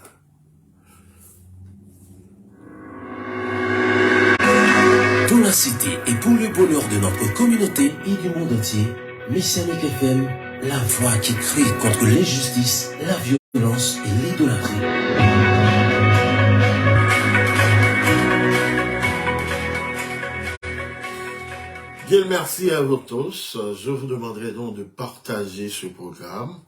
C: Dans la cité et pour le bonheur de notre communauté et du monde entier, Messianique FM, la voix qui crie contre l'injustice, la violence et l'idolâtrie.
A: Bien, merci à vous tous. Je vous demanderai donc de partager ce programme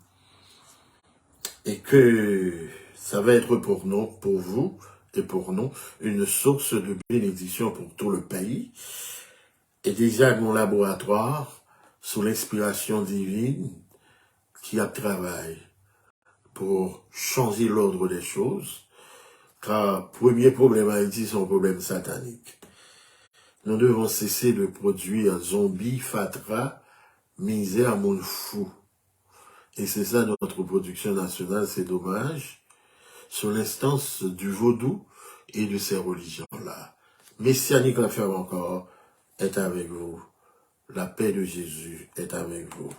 A: et que ça va être pour nous, pour vous et pour nous, une source de bénédiction pour tout le pays. Et déjà, mon laboratoire, sous l'inspiration divine, qui a travaillé pour changer l'ordre des choses, car premier problème à Haïti, c'est un problème satanique. Nous devons cesser de produire zombies, fatras, misère, monde fou. Et c'est ça notre production nationale, c'est dommage, sur l'instance du vaudou et de ces religions-là. Messianique la ferme encore est avec vous. La paix de Jésus est avec vous.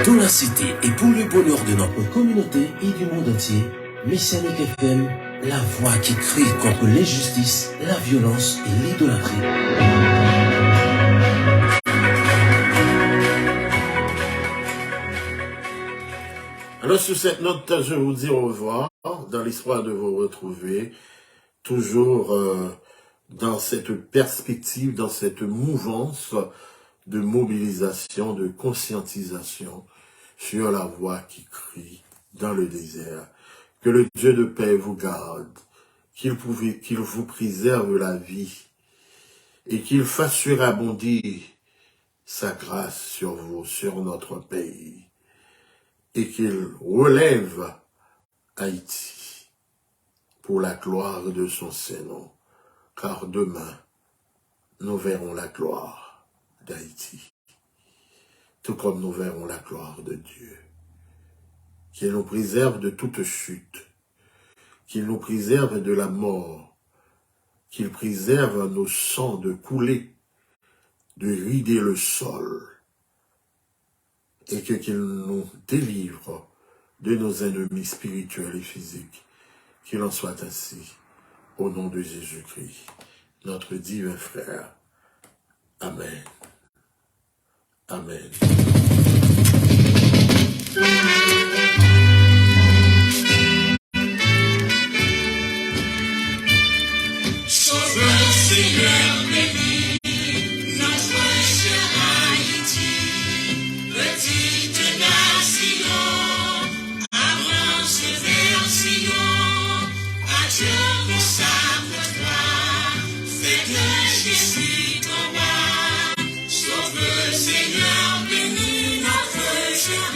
C: Dans la cité et pour le bonheur de notre communauté et du monde entier, Messianique FM, la voix qui crie contre l'injustice, la violence et l'idolâtrie.
A: Alors sur cette note, je vous dis au revoir, dans l'espoir de vous retrouver, toujours dans cette perspective, dans cette mouvance de mobilisation, de conscientisation sur la voix qui crie dans le désert. Que le Dieu de paix vous garde, qu'il vous préserve la vie et qu'il fasse surabondir sa grâce sur vous, sur notre pays, et qu'il relève Haïti pour la gloire de son Saint-Nom, car demain, nous verrons la gloire d'Haïti, tout comme nous verrons la gloire de Dieu. Qu'il nous préserve de toute chute, qu'il nous préserve de la mort, qu'il préserve nos sangs de couler, de rider le sol, et qu'il nous délivre de nos ennemis spirituels et physiques. Qu'il en soit ainsi, au nom de Jésus-Christ, notre divin frère. Amen. Amen.
B: Sauve le Seigneur béni, notre cher Haïti, petite nation, avance vers Sion, adieu pour sa gloire, fais que Jésus ton roi. Sauve le Seigneur béni, notre cher